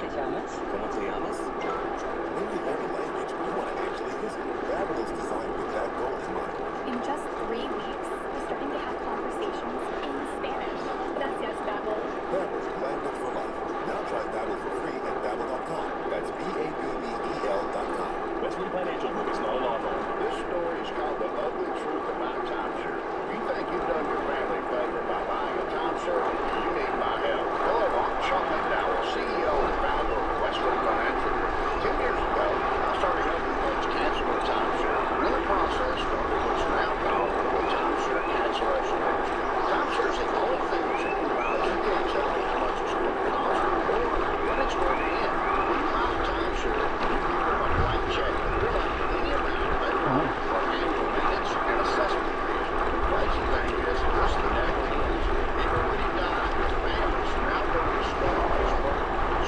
te llamas? ¿Cómo te llamas? When you learn a language, you want to actually use it. Babbel is designed with that goal in mind. In just 3 weeks, we're starting to have conversations in Spanish. Gracias, Babbel. Babbel, language for life. Now try Babbel for free at Babbel.com. That's BABBEL.com. Wesley Financial Group is not a law firm. This story is called The Ugly Truth About Timeshare. If you think you've done your family a favor by buying a timeshare, you need my help. Hello, I'm Chuck McDowell, CEO and founder of Wesley Financial Group. 10 years ago, I started helping folks cancel their timeshare. In the process, started what's now called the timeshare cancellation industry. Timeshare is the only thing that you can buy. You can't tell me how much it's going to cost or when it's going to end. When you buy a timeshare, you give them a blank check. You're not any amount they want for annual maintenance and assessment fees. The crazy thing is, this never ends. Even when you die, your families now go to start this work.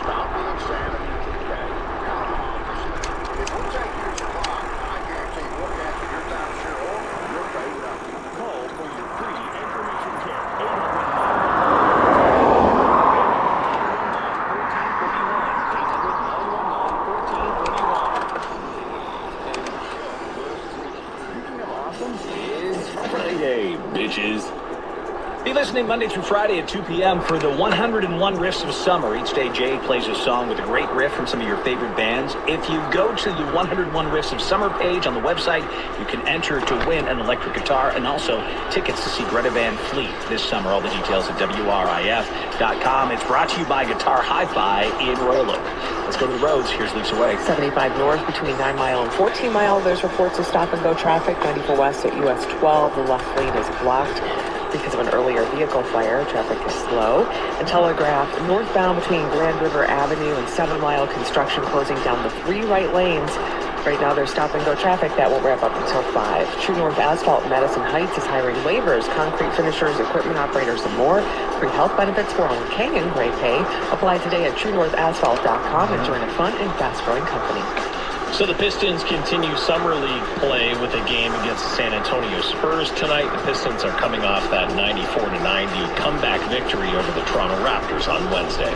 Stop being Santa today. Call my office. If we take your supply, I guarantee we'll cancel your timeshare or you're paid up. Call for your free information kit. 800-914-41. Friday, bitches. Be listening Monday through Friday at 2 p.m. for the 101 Riffs of Summer. Each day, Jay plays a song with a great riff from some of your favorite bands. If you go to the 101 Riffs of Summer page on the website, you can enter to win an electric guitar and also tickets to see Greta Van Fleet this summer. All the details at WRIF.com. It's brought to you by Guitar Hi-Fi in Royal Oak. Let's go to the roads. Here's Lisa Way. 75 north between 9 Mile and 14 Mile. There's reports of stop-and-go traffic. 94 west at US 12. The left lane is blocked because of an earlier vehicle fire. Traffic is slow. And Telegraph northbound between Grand River Avenue and 7 Mile, construction closing down the 3 right lanes. Right now there's stop-and-go traffic that will wrap up until 5. True North Asphalt Madison Heights is hiring laborers, concrete finishers, equipment operators, and more. Free health benefits, 401k, and great pay. Apply today at TrueNorthAsphalt.com and join a fun and fast-growing company. So the Pistons continue summer league play with a game against the San Antonio Spurs tonight. The Pistons are coming off that 94-90 comeback victory over the Toronto Raptors on Wednesday.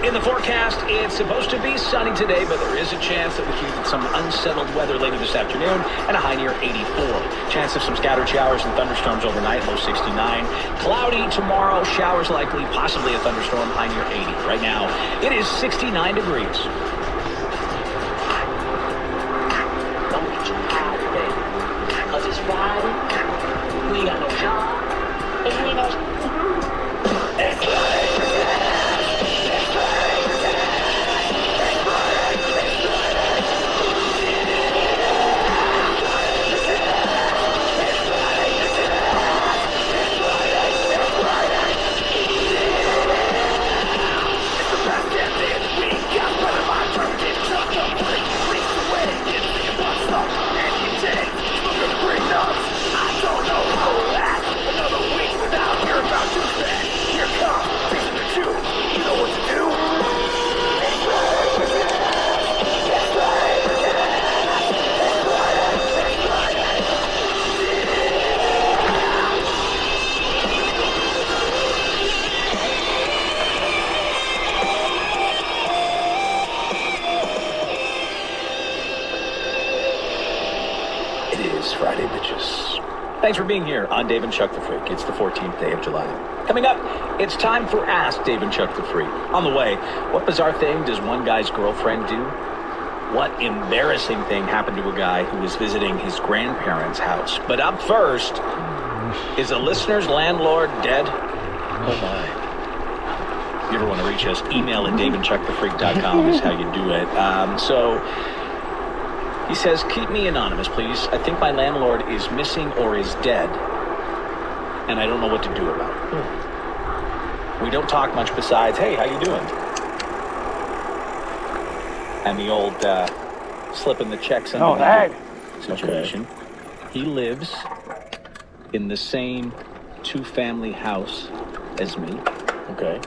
In the forecast, it's supposed to be sunny today, but there is a chance that we could get some unsettled weather later this afternoon and a high near 84. Chance of some scattered showers and thunderstorms overnight, low 69. Cloudy tomorrow, showers likely, possibly a thunderstorm, high near 80. Right now, it is 69 degrees. Cause it's Friday, we ain't got no job, and we ain't got Friday, bitches. Thanks for being here on Dave and Chuck the Freak. It's the 14th day of July. Coming up, it's time for Ask Dave and Chuck the Freak. On the way, what bizarre thing does one guy's girlfriend do? What embarrassing thing happened to a guy who was visiting his grandparents' house? But up first, is a listener's landlord dead? Oh my. If you ever want to reach us, email at daveandchuckthefreak.com is how you do it. He says, keep me anonymous, please. I think my landlord is missing or is dead, and I don't know what to do about it. We don't talk much besides, hey, how you doing? And the old slipping the checks under situation. Okay. He lives in the same two-family house as me. Okay.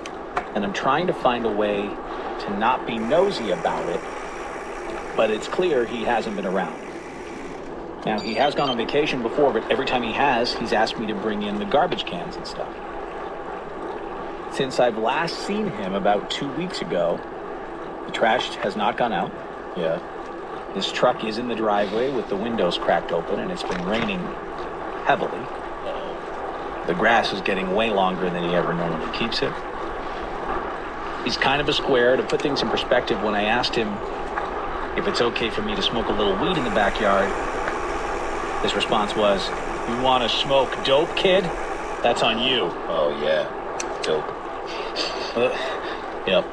And I'm trying to find a way to not be nosy about it, but it's clear he hasn't been around. Now, he has gone on vacation before, but every time he has, he's asked me to bring in the garbage cans and stuff. Since I've last seen him about 2 weeks ago, The trash has not gone out. Yeah. This truck is in the driveway with the windows cracked open, and it's been raining heavily. The grass is getting way longer than he ever normally keeps it. He's kind of a square. To put things in perspective, when I asked him if it's okay for me to smoke a little weed in the backyard, his response was, "You want to smoke dope, kid? That's on you." Oh, yeah. Dope. Yep.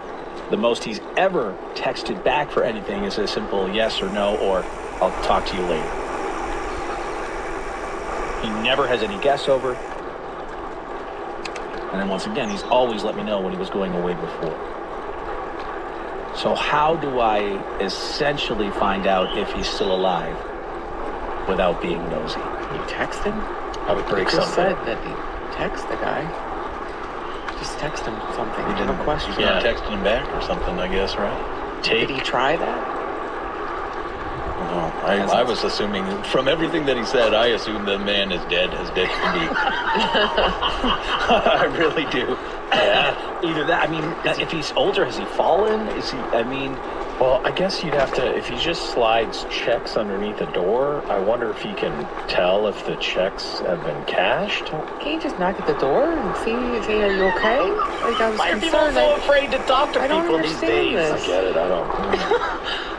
The most he's ever texted back for anything is a simple yes or no, or "I'll talk to you later." He never has any guests over. And then once again, he's always let me know when he was going away before. So how do I essentially find out if he's still alive without being nosy? You text him? I would break You just something. said that you text the guy. Just text him something. Give him a question. He's not texting him back or something, I guess, right? Did he try that? No, I was assuming, from everything that he said, I assumed the man is dead as dead can be. I really do. Yeah. Either that, I mean, if he's older, has he fallen? Is he, I mean... Well, I guess you'd have to, if he just slides checks underneath a door, I wonder if he can tell if the checks have been cashed. Can you just knock at the door and see, say, are you okay? Like, I was Why are people concerned. so afraid to talk to I don't people these understand days? this. I get it, I don't.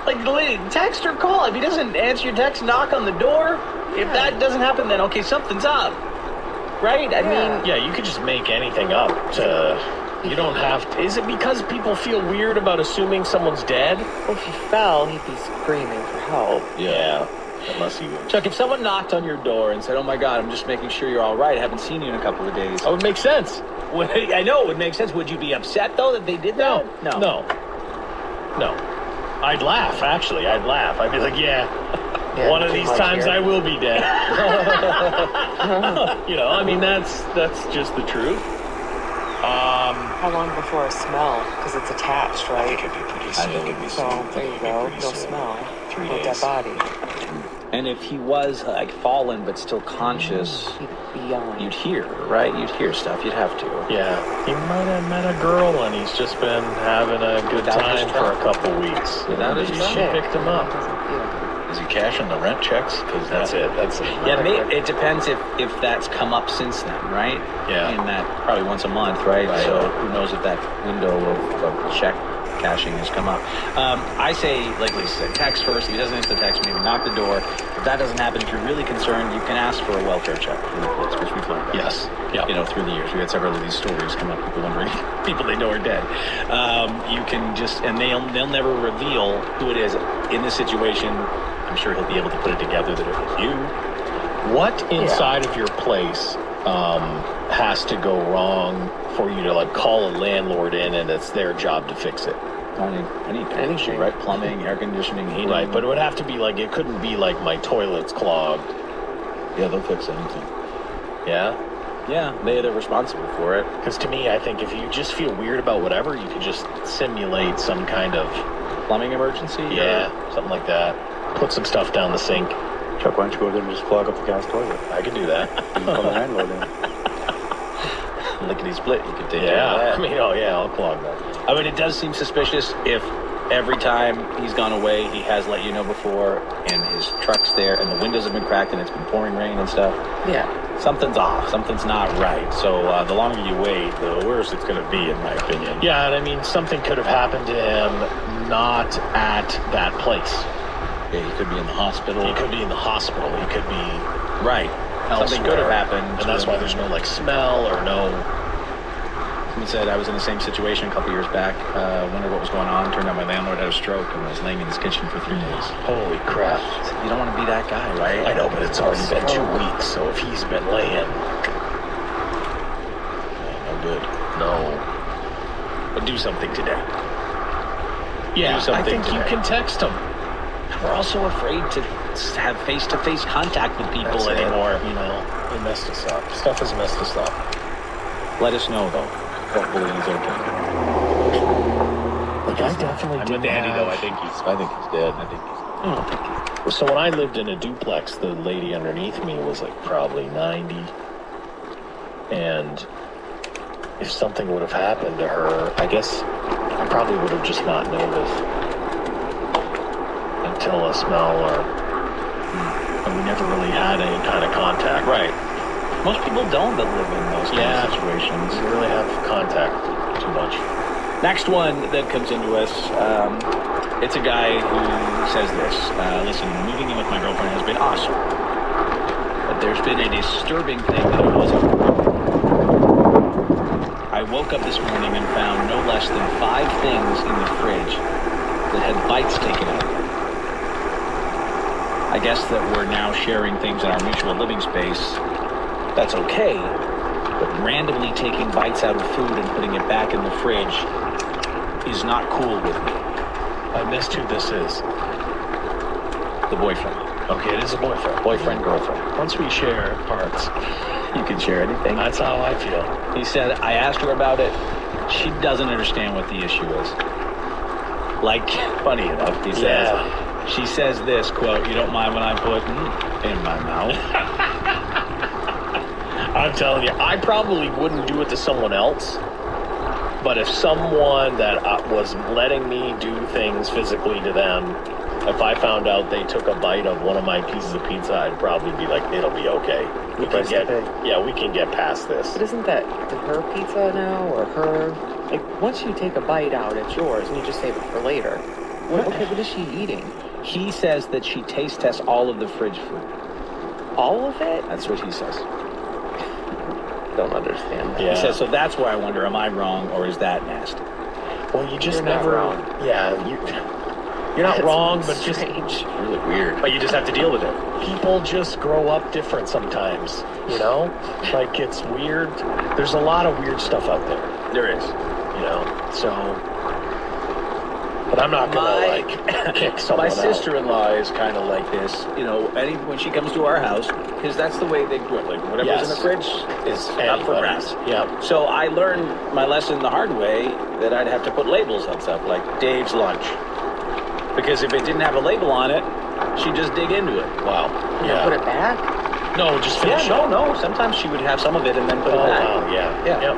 Like, text or call. If he doesn't answer your text, knock on the door. If that doesn't happen, then okay, something's up. Right? I mean... Yeah, you could just make anything up to... You don't have to... Is it because people feel weird about assuming someone's dead? Well, if he fell, he'd be screaming for help. Yeah. Unless he would. Chuck, if someone knocked on your door and said, "Oh my God, I'm just making sure you're all right. I haven't seen you in a couple of days." That would make sense. I know it would make sense. Would you be upset, though, that they did that? No. I'd laugh, actually. I'd laugh. I'd be like, yeah, one of these times I will be dead. You know, I mean, that's just the truth. How long before a smell? Because it's attached, right? It could be pretty soon. So, there you go. No smell. 3 With days. that body. And if he was, like, fallen but still conscious, He'd be yelling. you'd hear, right? You'd hear stuff. You'd have to. Yeah, he might have met a girl and he's just been having a good Without his time for a truck. couple weeks. Without his Maybe truck. she picked him up. Is he cashing the rent checks? Because That's it. That's it. Yeah, it depends if that's come up since then, right? Yeah. In that probably once a month, right? Right. So who knows if that window of check cashing has come up. I say, like Lisa said, text first. If he doesn't answer the text, maybe knock the door. If that doesn't happen, if you're really concerned, you can ask for a welfare check from the police, which we've learned. Yes. Yeah. You know, through the years, we had several of these stories come up. People wondering, people they know are dead. You can just, and they'll never reveal who it is in this situation. I'm sure he'll be able to put it together that it was you. What inside of your place has to go wrong for you to like call a landlord in and it's their job to fix it? Anything, right? Plumbing, air conditioning, heating. Right, but it would have to be like, it couldn't be like my toilet's clogged. yeah, they'll fix anything. Yeah? Yeah, they're responsible for it. Because to me, I think if you just feel weird about whatever, you could just simulate some kind of... Plumbing emergency? Yeah, something like that. Put some stuff down the sink. Chuck, why don't you go there and just clog up the guy's toilet? I could do that. You can call the landlord in. Lickety split, you could take care of Yeah, that. I mean, oh yeah, I'll clog that. I mean, it does seem suspicious if every time he's gone away, he has let you know before, and his truck's there, and the windows have been cracked, and it's been pouring rain and stuff. Yeah. Something's off. Something's not right. So the longer you wait, the worse it's going to be, in my opinion. Yeah, and I mean, something could have happened to him not at that place. Yeah, he could be in the hospital. He could be in the hospital. He could be Right. Something could have elsewhere. happened. And that's why there's no, like, smell or no... Someone said I was in the same situation a couple years back. Wondered what was going on. Turned out my landlord had a stroke and was laying in his kitchen for 3 days. Holy crap. You don't want to be that guy, right? I know, but it's already been 2 weeks, so if he's been laying... No good. No. But do something today. Yeah, Do something I think you today. can text him. We're also afraid to have face-to-face contact with people That's it. anymore. You know, it messed us up. Stuff has messed us up. Let us know, though. Hopefully he's okay. Like, I definitely I'm didn't with Andy, have... though. I think he's dead. So when I lived in a duplex, the lady underneath me was like probably 90. And if something would have happened to her, I guess I probably would have just not noticed until a smell or. And we never really had any kind of contact. Right. Most people don't that live in those kind of situations. We really have contact too much. Next one that comes into us, it's a guy who says this. Listen, moving in with my girlfriend has been awesome. But there's been a disturbing thing that I wasn't. I woke up this morning and found no less than 5 things in the fridge that had bites taken out of them. I guess that we're now sharing things in our mutual living space. That's okay, but randomly taking bites out of food and putting it back in the fridge is not cool with me. I missed who this is. The boyfriend. Okay, it is a boyfriend. Boyfriend, girlfriend. Once we share parts, You can share anything. that's how I feel. He said, I asked her about it. She doesn't understand what the issue is. Like, funny enough, he says, she says this, quote, you don't mind when I put in my mouth? I'm telling you, I probably wouldn't do it to someone else. But if someone that was letting me do things physically to them, if I found out they took a bite of one of my pieces of pizza, I'd probably be like, it'll be okay. We can get past this. But isn't that her pizza now, or her? Like, once you take a bite out, it's yours, and you just save it for later. What is she eating? He says that she taste tests all of the fridge food. All of it? That's what he says. Don't understand that. Yeah. He says, so that's where I wonder, am I wrong or is that nasty? Well, you just You're not never. wrong. Yeah, you're not wrong, but just strange. Really weird. But you just have to deal with it. People just grow up different sometimes, you know? Like, it's weird. There's a lot of weird stuff out there. There is. You know? So. But I'm not gonna, kick someone My out. sister-in-law is kind of like this. You know, when she comes to our house, because that's the way they do it. Like, whatever's in the fridge is up for grabs. Yeah. So I learned my lesson the hard way that I'd have to put labels on stuff, like Dave's lunch. Because if it didn't have a label on it, she'd just dig into it. Wow. You put it back? No, just finish it. No. Sometimes she would have some of it and then put it back. Wow, yeah. Yep.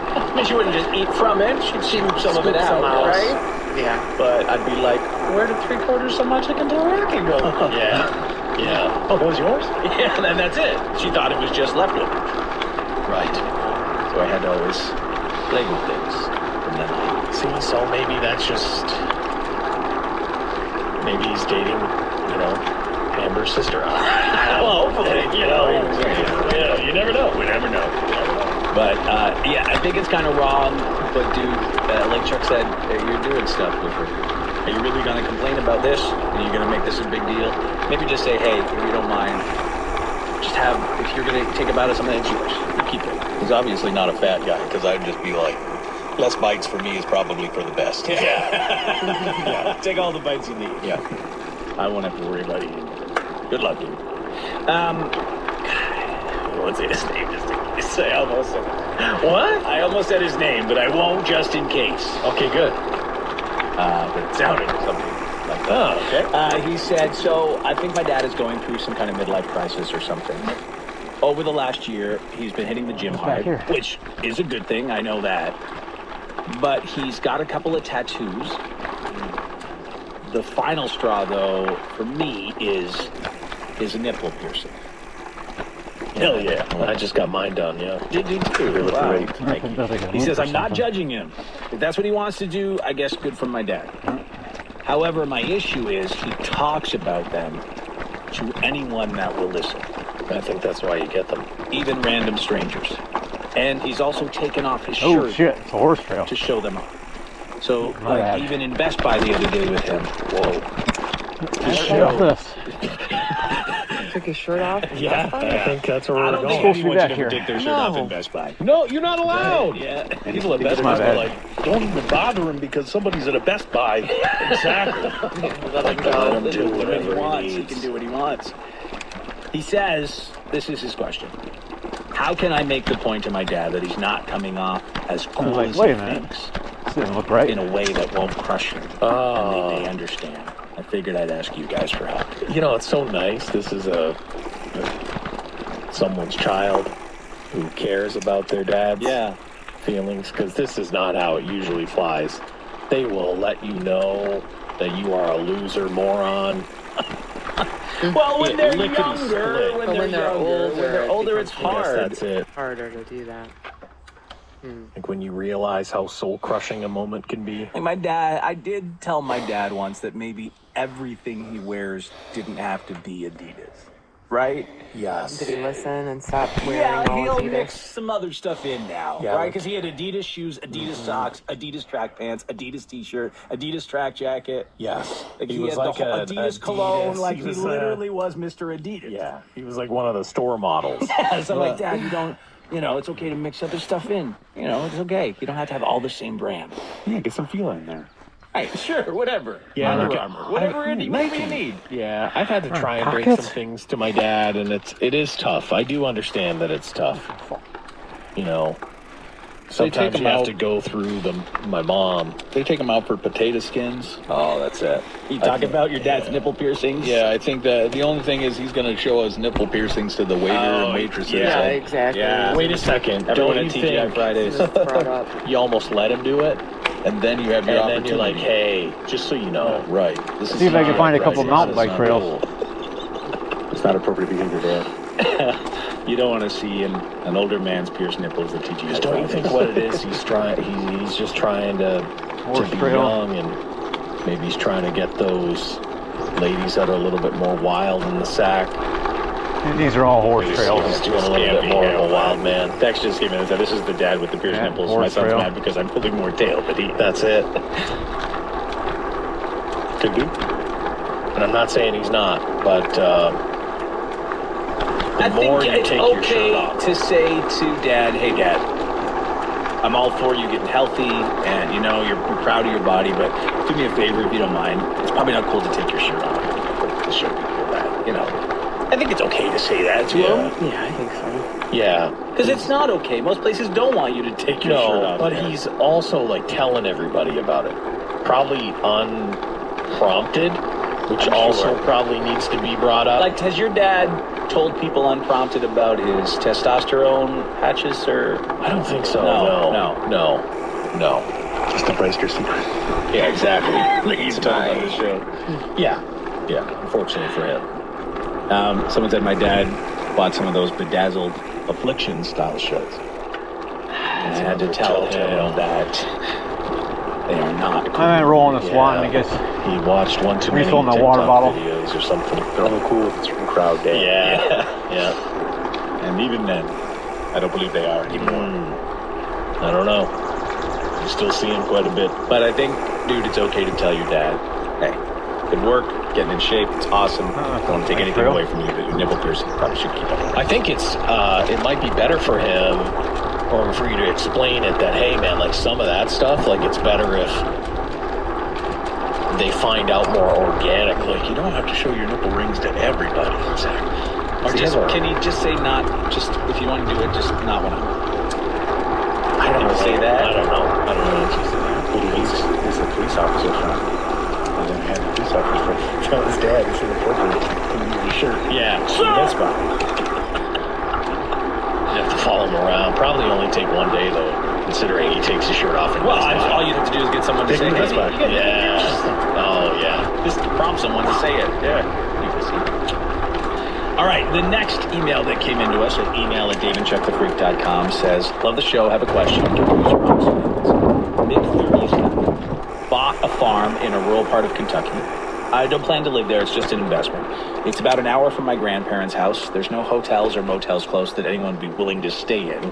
I mean, she wouldn't just eat from it. She'd scoop some of it out, right? Yeah. But I'd be like, where did 3/4 so much chicken teriyaki go? Yeah. Oh, that was yours? Yeah, and then that's it. She thought it was just leftovers. Right. So I had to always label things from then on. See, so maybe that's just. Maybe he's dating, Amber's sister. Well, hopefully, Yeah, you never know. We never know. But, I think it's kind of wrong. But, dude, like Chuck said, you're doing stuff with her. Are you really going to complain about this? Are you going to make this a big deal? Maybe just say, hey, if you don't mind, just if you're going to take a bite of something, it's yours. You keep it. He's obviously not a fat guy, because I'd just be like, less bites for me is probably for the best. Yeah. Take all the bites you need. Yeah. I won't have to worry about eating. Good luck, dude. What's his name? Just in case. I almost said it. What? I almost said his name, but I won't just in case. Okay, good. But it sounded something like that. Oh, okay. He said, so I think my dad is going through some kind of midlife crisis or something. Over the last year, he's been hitting the gym hard, which is a good thing. I know that. But he's got a couple of tattoos. The final straw, though, for me, is a nipple piercing. Hell yeah. I just got mine done, yeah. Did you too? Wow. He says, I'm not judging him. If that's what he wants to do, I guess good for my dad. However, my issue is he talks about them to anyone that will listen. I think that's why you get them. Even random strangers. And he's also taken off his Oh shirt shit, it's a horse trail. to show them off. So, bad. even in Best Buy the other day with him, whoa. Took his shirt off? Yeah, I think that's where I we're don't think going. anyone should ever take their shirt off in Best Buy. No, you're not allowed. Yeah. People at Best Buy are like, don't even bother him because somebody's at a Best Buy. Exactly. Let him do whatever he wants. He needs. can do what he wants. He says, this is his question. How can I make the point to my dad that he's not coming off as cool like, as wait he a minute. thinks? This doesn't look right. In a way that won't crush him. And they may understand. I figured I'd ask you guys for help. It's so nice. This is someone's child who cares about their dads. Yeah. feelings, because this is not how it usually flies. They will let you know that you are a loser moron. Well, when they're Lickety younger, split. when But when they're older, it's Yes, hard. that's it. harder to do that. Like when you realize how soul-crushing a moment can be. Like my dad, I did tell my dad once that maybe everything he wears didn't have to be Adidas, right? Yes. Did he listen and stop wearing all he'll Adidas? mix some other stuff in now, Yeah, right? but- Because he had Adidas shoes, Adidas socks, Adidas track pants, Adidas t-shirt, Adidas track jacket. Yes. Like He he was had like the whole a Adidas cologne, like he he was, literally was Mr. Adidas. Yeah, he was like one of the store models. Yeah, so I'm like, Dad, it's okay to mix other stuff in. It's okay. You don't have to have all the same brand. Yeah, get some feel in there. Hey, sure, whatever. Yeah, Under like, Armour, whatever you need. Yeah, I've had to try and break pockets. some things to my dad, and it is tough. I do understand that it's tough. Sometimes him you have out- to go through my mom. They take him out for potato skins. Oh, that's it. You talk about your dad's nipple piercings? Yeah, I think that the only thing is he's going to show us nipple piercings to the waiter and waitresses. Yeah, So exactly. Yeah. Wait a second. Everyone Don't at you TGI think Fridays. Brought up. you almost let him do it, and then you have your and then opportunity. you're like, hey, just so you know. Right. This is See if I can not find a right. couple This mountain is bike not trails. cool. It's not appropriate behavior, Dad. You don't want to see an older man's pierced nipples at TGI Just don't you Fridays. think what it is? He's just trying to be trail. young, and maybe he's trying to get those ladies that are a little bit more wild in the sack. These are all horse trails. He's doing a little bit more of a wild man. Text just came in and said, this is the dad with the pierced Yeah, nipples. My horse son's trail. mad because I'm pulling more tail, but That's it. could be. And I'm not saying he's not, but the more you take your shirt off. to say to Dad, hey, Dad, I'm all for you getting healthy, and you're proud of your body, but do me a favor if you don't mind. It's probably not cool to take your shirt off to show people that, I think it's okay to say that to him. Yeah, I think so. Yeah. Because it's not okay. Most places don't want you to take your shirt No, off. but he's also like telling everybody about it. Probably unprompted, which I'm also sure. probably needs to be brought up. Like, has your dad told people unprompted about his testosterone patches, or? I don't think so. No. No. Just embrace your secret. Yeah, exactly. He's talking on the show. Yeah. Unfortunately for him. Someone said my dad bought some of those bedazzled affliction style shirts. And I had to tell him that they are not cool. I ain't rolling a swan, I guess. He watched one too many Refilling my TikTok water bottle. videos or something. They're only cool if it's from crowd day. Yeah. And even then, I don't believe they are anymore. I don't know. You still see him quite a bit. But I think, dude, it's okay to tell your dad, hey, good work, getting in shape, it's awesome. Don't take anything away from you, but your nipple piercing probably should keep up. I think it might be better for him, or for you to explain it that, hey man, like some of that stuff, like it's better if they find out more organically. You don't have to show your nipple rings to everybody. Exactly. Or just, can he just say not, just, if you want to do it, just not when I'm I don't know. say that? I don't know. He's a police officer friend. And then had the police officer friend tell his dad it's inappropriate to move your shirt. Yeah. That's fine. You have to follow him around. Probably only take one day though, considering he takes his shirt off. And all you have to do is get someone to say, Take hey, his back. Yeah. Oh yeah. just prompt someone to say it. Yeah. You can see. All right, the next email that came into us at email@daveandchuckthefreak.com says, love the show, have a question. Mid-30s guy. Bought a farm in a rural part of Kentucky. I don't plan to live there, it's just an investment. It's about an hour from my grandparents' house. There's no hotels or motels close that anyone would be willing to stay in.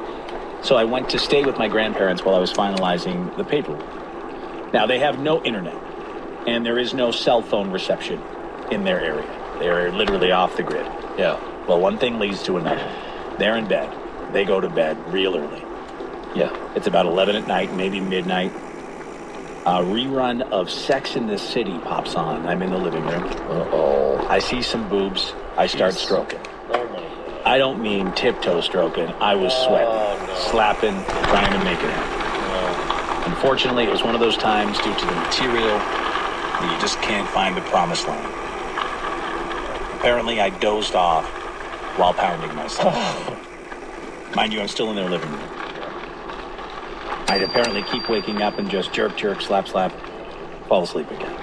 So I went to stay with my grandparents while I was finalizing the paperwork. Now, they have no internet, and there is no cell phone reception in their area. They're literally off the grid. Yeah. Well, one thing leads to another. They're in bed. They go to bed real early. Yeah. It's about 11 at night, maybe midnight. A rerun of Sex in the City pops on. I'm in the living room. Uh-oh. I see some boobs. I start stroking. Oh my God. I don't mean tiptoe stroking. I was sweating, slapping, trying to make it happen. Unfortunately, it was one of those times due to the material that you just can't find the promised land. Apparently, I dozed off while pounding myself. Mind you, I'm still in their living room. I'd apparently keep waking up and just jerk, jerk, slap, slap, fall asleep again.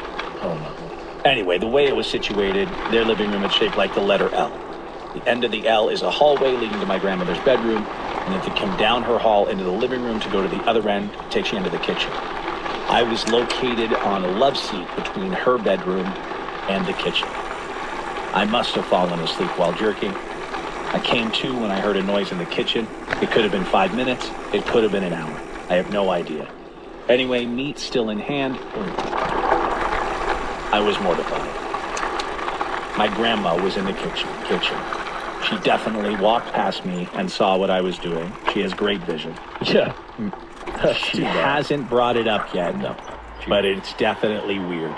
Oh, no. Anyway, the way it was situated, their living room is shaped like the letter L. The end of the L is a hallway leading to my grandmother's bedroom, and if you come down her hall into the living room to go to the other end, it takes you into the kitchen. I was located on a love seat between her bedroom and the kitchen. I must have fallen asleep while jerking. I came to when I heard a noise in the kitchen. It could have been 5 minutes. It could have been an hour. I have no idea. Anyway, meat still in hand. I was mortified. My grandma was in the kitchen. She definitely walked past me and saw what I was doing. She has great vision. Yeah. She hasn't brought it up yet, no. But it's definitely weird.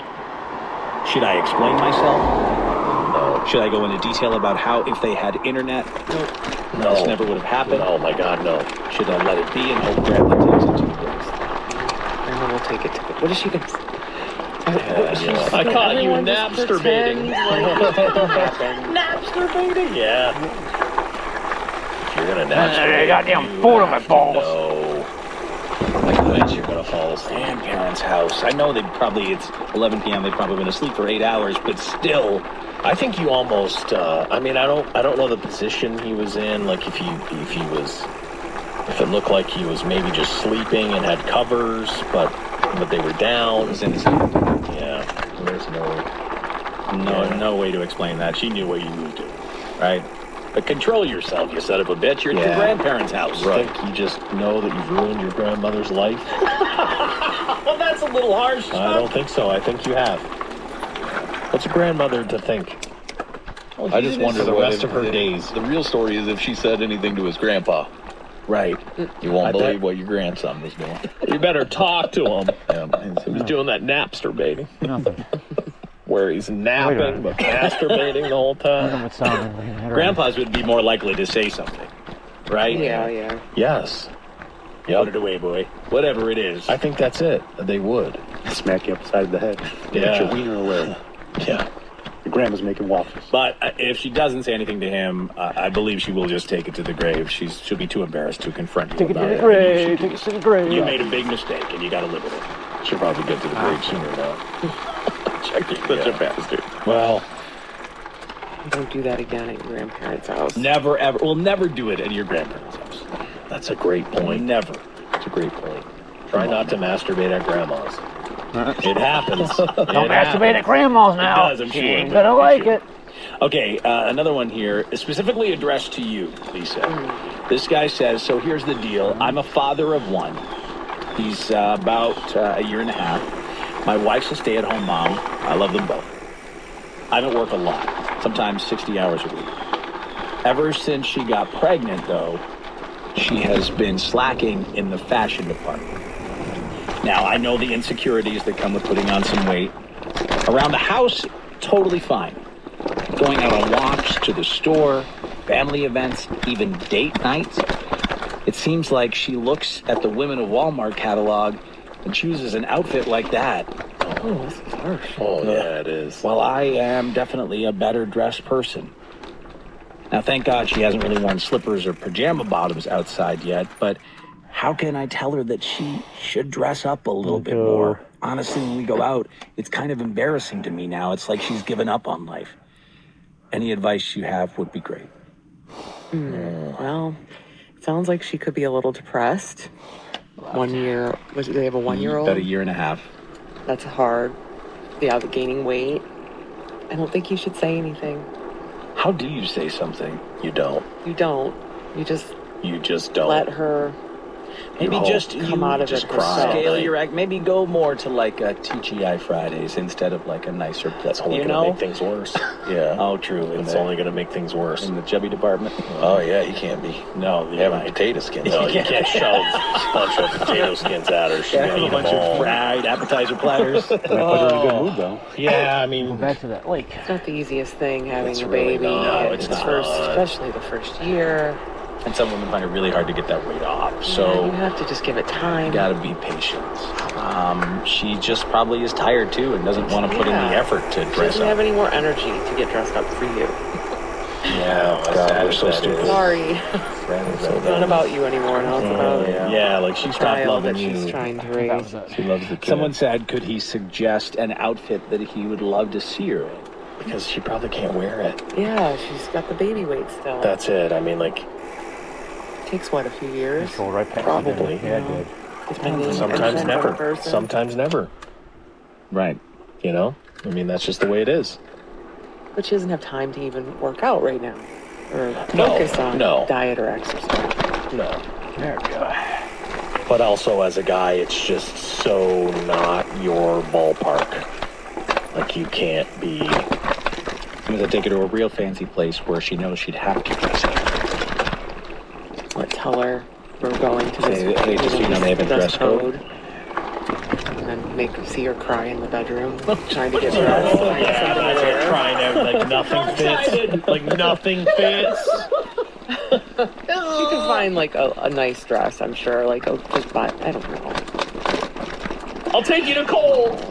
Should I explain myself? No. Should I go into detail about how, if they had internet, No. this never would have happened? Oh, my God, no. Should I let it be and hope Grandma takes it to the grave? Grandma will take it to the... What is she going to... I caught you napster-baiting. Napster-baiting? Yeah. If you're going to napster-bait, goddamn fool of my balls. No. Like, when you're going to fall asleep. Grandparents' house. I know it's 11 p.m. They've probably been asleep for 8 hours, but still... I think you almost. I mean, I don't know the position he was in. Like if it looked like he was maybe just sleeping and had covers, but they were down. Yeah, there's no way to explain that. She knew what you moved to, right? But control yourself, you son of a bitch. You're at your grandparents' house. Right. Think you just know that you've ruined your grandmother's life? Well, that's a little harsh. I don't think so. I think you have. What's a grandmother to think? Well, I just wonder the rest of her days. The real story is if she said anything to his grandpa. Right. You won't believe what your grandson was doing. You better talk to him. Yeah. He was doing that napster baiting. Nothing. Where he's napping but masturbating the whole time. Grandpas would be more likely to say something, right? Yeah. Yes. Put it away, boy. Whatever it is. I think that's it. They would. Smack you upside the head. Yeah. Get your wiener away. Yeah. Your grandma's making waffles. But if she doesn't say anything to him, I believe she will just take it to the grave. She'll be too embarrassed to confront you Take it about to the it. grave. Take it to the grave. You made a big mistake, and you got to live with it. She'll probably get to the grave sooner now. Chucky's such a bastard. Well, Don't do that again at your grandparents' house. Never, ever. We'll never do it at your grandparents' house. that's a great point. Never. That's a great point. Try not to masturbate at grandma's. It happens. Don't masturbate at grandma's now. It does, I'm She sure. ain't gonna like it. Okay, another one here, specifically addressed to you, Lisa. This guy says, so here's the deal. I'm a father of one. He's about a year and a half. My wife's a stay-at-home mom. I love them both. I'm at work a lot, sometimes 60 hours a week. Ever since she got pregnant, though, she has been slacking in the fashion department. Now, I know the insecurities that come with putting on some weight. Around the house, totally fine. Going out on walks, to the store, family events, even date nights. It seems like she looks at the Women of Walmart catalog and chooses an outfit like that. Oh, this is harsh. Oh, yeah, it is. Well, I am definitely a better dressed person. Now, thank God she hasn't really worn slippers or pajama bottoms outside yet, but how can I tell her that she should dress up a little bit more? Honestly, when we go out, it's kind of embarrassing to me now. It's like she's given up on life. Any advice you have would be great. Well, it sounds like she could be a little depressed. 1 year, do they have a 1 year old? About a year and a half. That's hard. Yeah, the gaining weight. I don't think you should say anything. How do you say something? You don't. You don't. You just don't. let her Maybe just come out of it herself. Scale your act. Maybe go more to like a TGI Fridays instead of like a nicer place. That's only going to make things worse. Yeah. Oh, true. It's only going to make things worse. In the chubby department. Oh, yeah, you can't be. No, having potato skins. No, you can't shove a bunch of potato skins at her. She's going to eat a bunch them all. of fried appetizer platters. Put her in a good mood, though. Yeah, I mean, Back to that lake. It's not the easiest thing having It's a really baby. not. It's not. Especially the first year. And some women find it really hard to get that weight off. Yeah, So you have to just give it time. you gotta be patient. She just probably is tired too and doesn't want to put in the effort to She dress doesn't have up. any more energy to get dressed up for you. Yeah, God, we're so stupid. Sorry. It's not about you anymore. Now it's about Yeah, like she stopped child loving that you. she's trying to raise. She loves the kid. Someone said, could he suggest an outfit that he would love to see her in? Because she probably can't wear it. Yeah, she's got the baby weight still. That's it. I mean, like, takes what, a few years? Go right past probably. it. Yeah, it did. Sometimes never. Sometimes never. Right. You know? I mean, that's just the way it is. But she doesn't have time to even work out right now. Or No, focus on no. diet or exercise. No. There we go. But also, as a guy, it's just so not your ballpark. Like, you can't be... I'm going to take her to a real fancy place where she knows she'd have to dress up. What, tell her we're going to this, Hey, just so you know, they have a dress code. And then make her see her cry in the bedroom, trying to get dressed, find something to wear. Trying out, like, nothing fits. Like, nothing fits. She could find, like, a nice dress, I'm sure. Like, just buy, I don't know. I'll take you to Kohl's.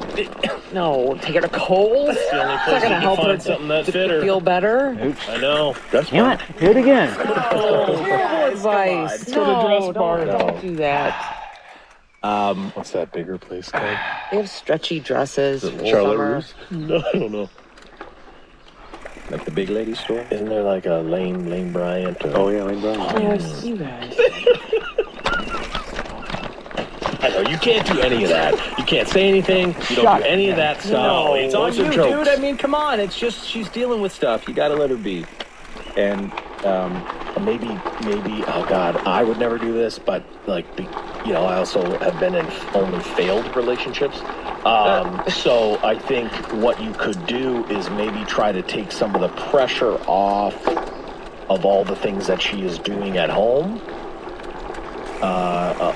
No, take her to Kohl's? It's the only It's place not going to you help can her find something that fit her. feel better. Oops. I know. That's Damn it. Do it again. Terrible advice. Go to the dress bar. Don't do that. What's that bigger place called? They have stretchy dresses. Charlotte summer. Russe? No, I don't know. Like the big lady store? Isn't there like a Lane Bryant? Or... Oh, yeah, Lane Bryant. Yes, you guys. I know, you can't do any of that. You can't say anything. You don't do any of that stuff. No, it's on also you, jokes. dude. I mean, come on. It's just she's dealing with stuff. You got to let her be. And maybe, oh God, I would never do this, but like, you know, I also have been in only failed relationships. So I think what you could do is maybe try to take some of the pressure off of all the things that she is doing at home,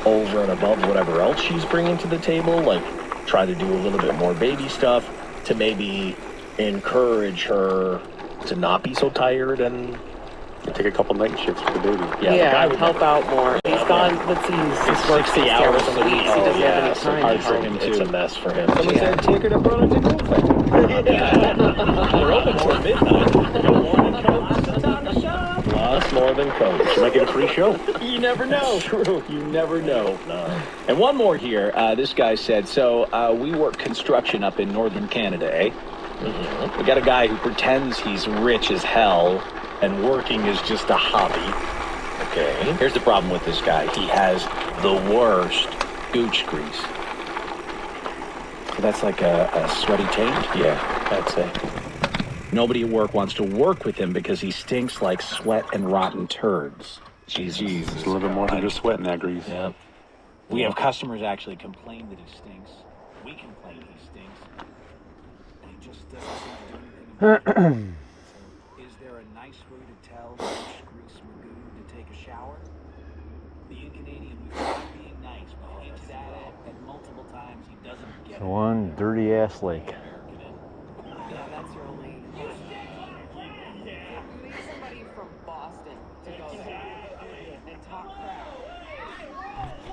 over and above whatever else she's bringing to the table. Like, try to do a little bit more baby stuff to maybe encourage her to not be so tired and take a couple night shifts for the baby. Yeah, I would help out more. He's gone, let's see, he's worked 60 hours a week. He Oh, doesn't yeah, have so any hard time for to him help. too. It's a mess for him. someone said take her to Burlington Coat Factory. They're open till midnight. Plus more than coats. She might get a free show. You never know. That's true. You never know. No. And one more here. This guy said, so we work construction up in northern Canada, eh? Mm-hmm. We got a guy who pretends he's rich as hell and working is just a hobby. Okay. Here's the problem with this guy. He has the worst gooch grease. So that's like a sweaty taint? Yeah, I'd say. Nobody at work wants to work with him because he stinks like sweat and rotten turds. Jesus. It's a little bit more than just sweat in that grease. Yeah. We have customers actually complain that he stinks. We complain he stinks. And he just doesn't seem to do anything. So, is there a nice way to tell which grease magoo to take a shower? Being Canadian, we find being nice. We hinted at it at multiple times. He doesn't get it. One dirty ass lake. Yeah, that's your only. You need somebody from Boston to go there and talk crap.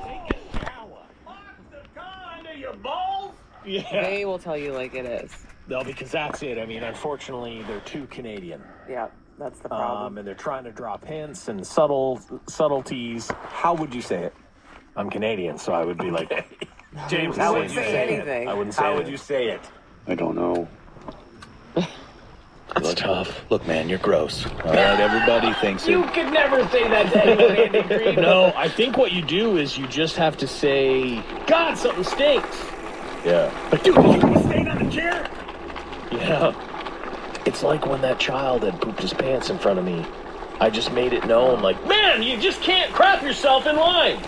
Take a shower. Box the car under your balls? Yeah. They will tell you like it is. No, because that's it. I mean, unfortunately, they're too Canadian. Yeah, that's the problem. And they're trying to drop hints and subtleties. How would you say it? I'm Canadian, so I would be like, James, how would you say anything? I wouldn't say How it. would you say it? I don't know. That's tough. Look, man, you're gross. All right, everybody thinks You it. could never say that to anyone, Andy Green. No, I think what you do is you just have to say, God, something stinks. Yeah. Like, dude, did you stain on the chair? Yeah. It's like when that child had pooped his pants in front of me. I just made it known, like, man, you just can't crap yourself in line.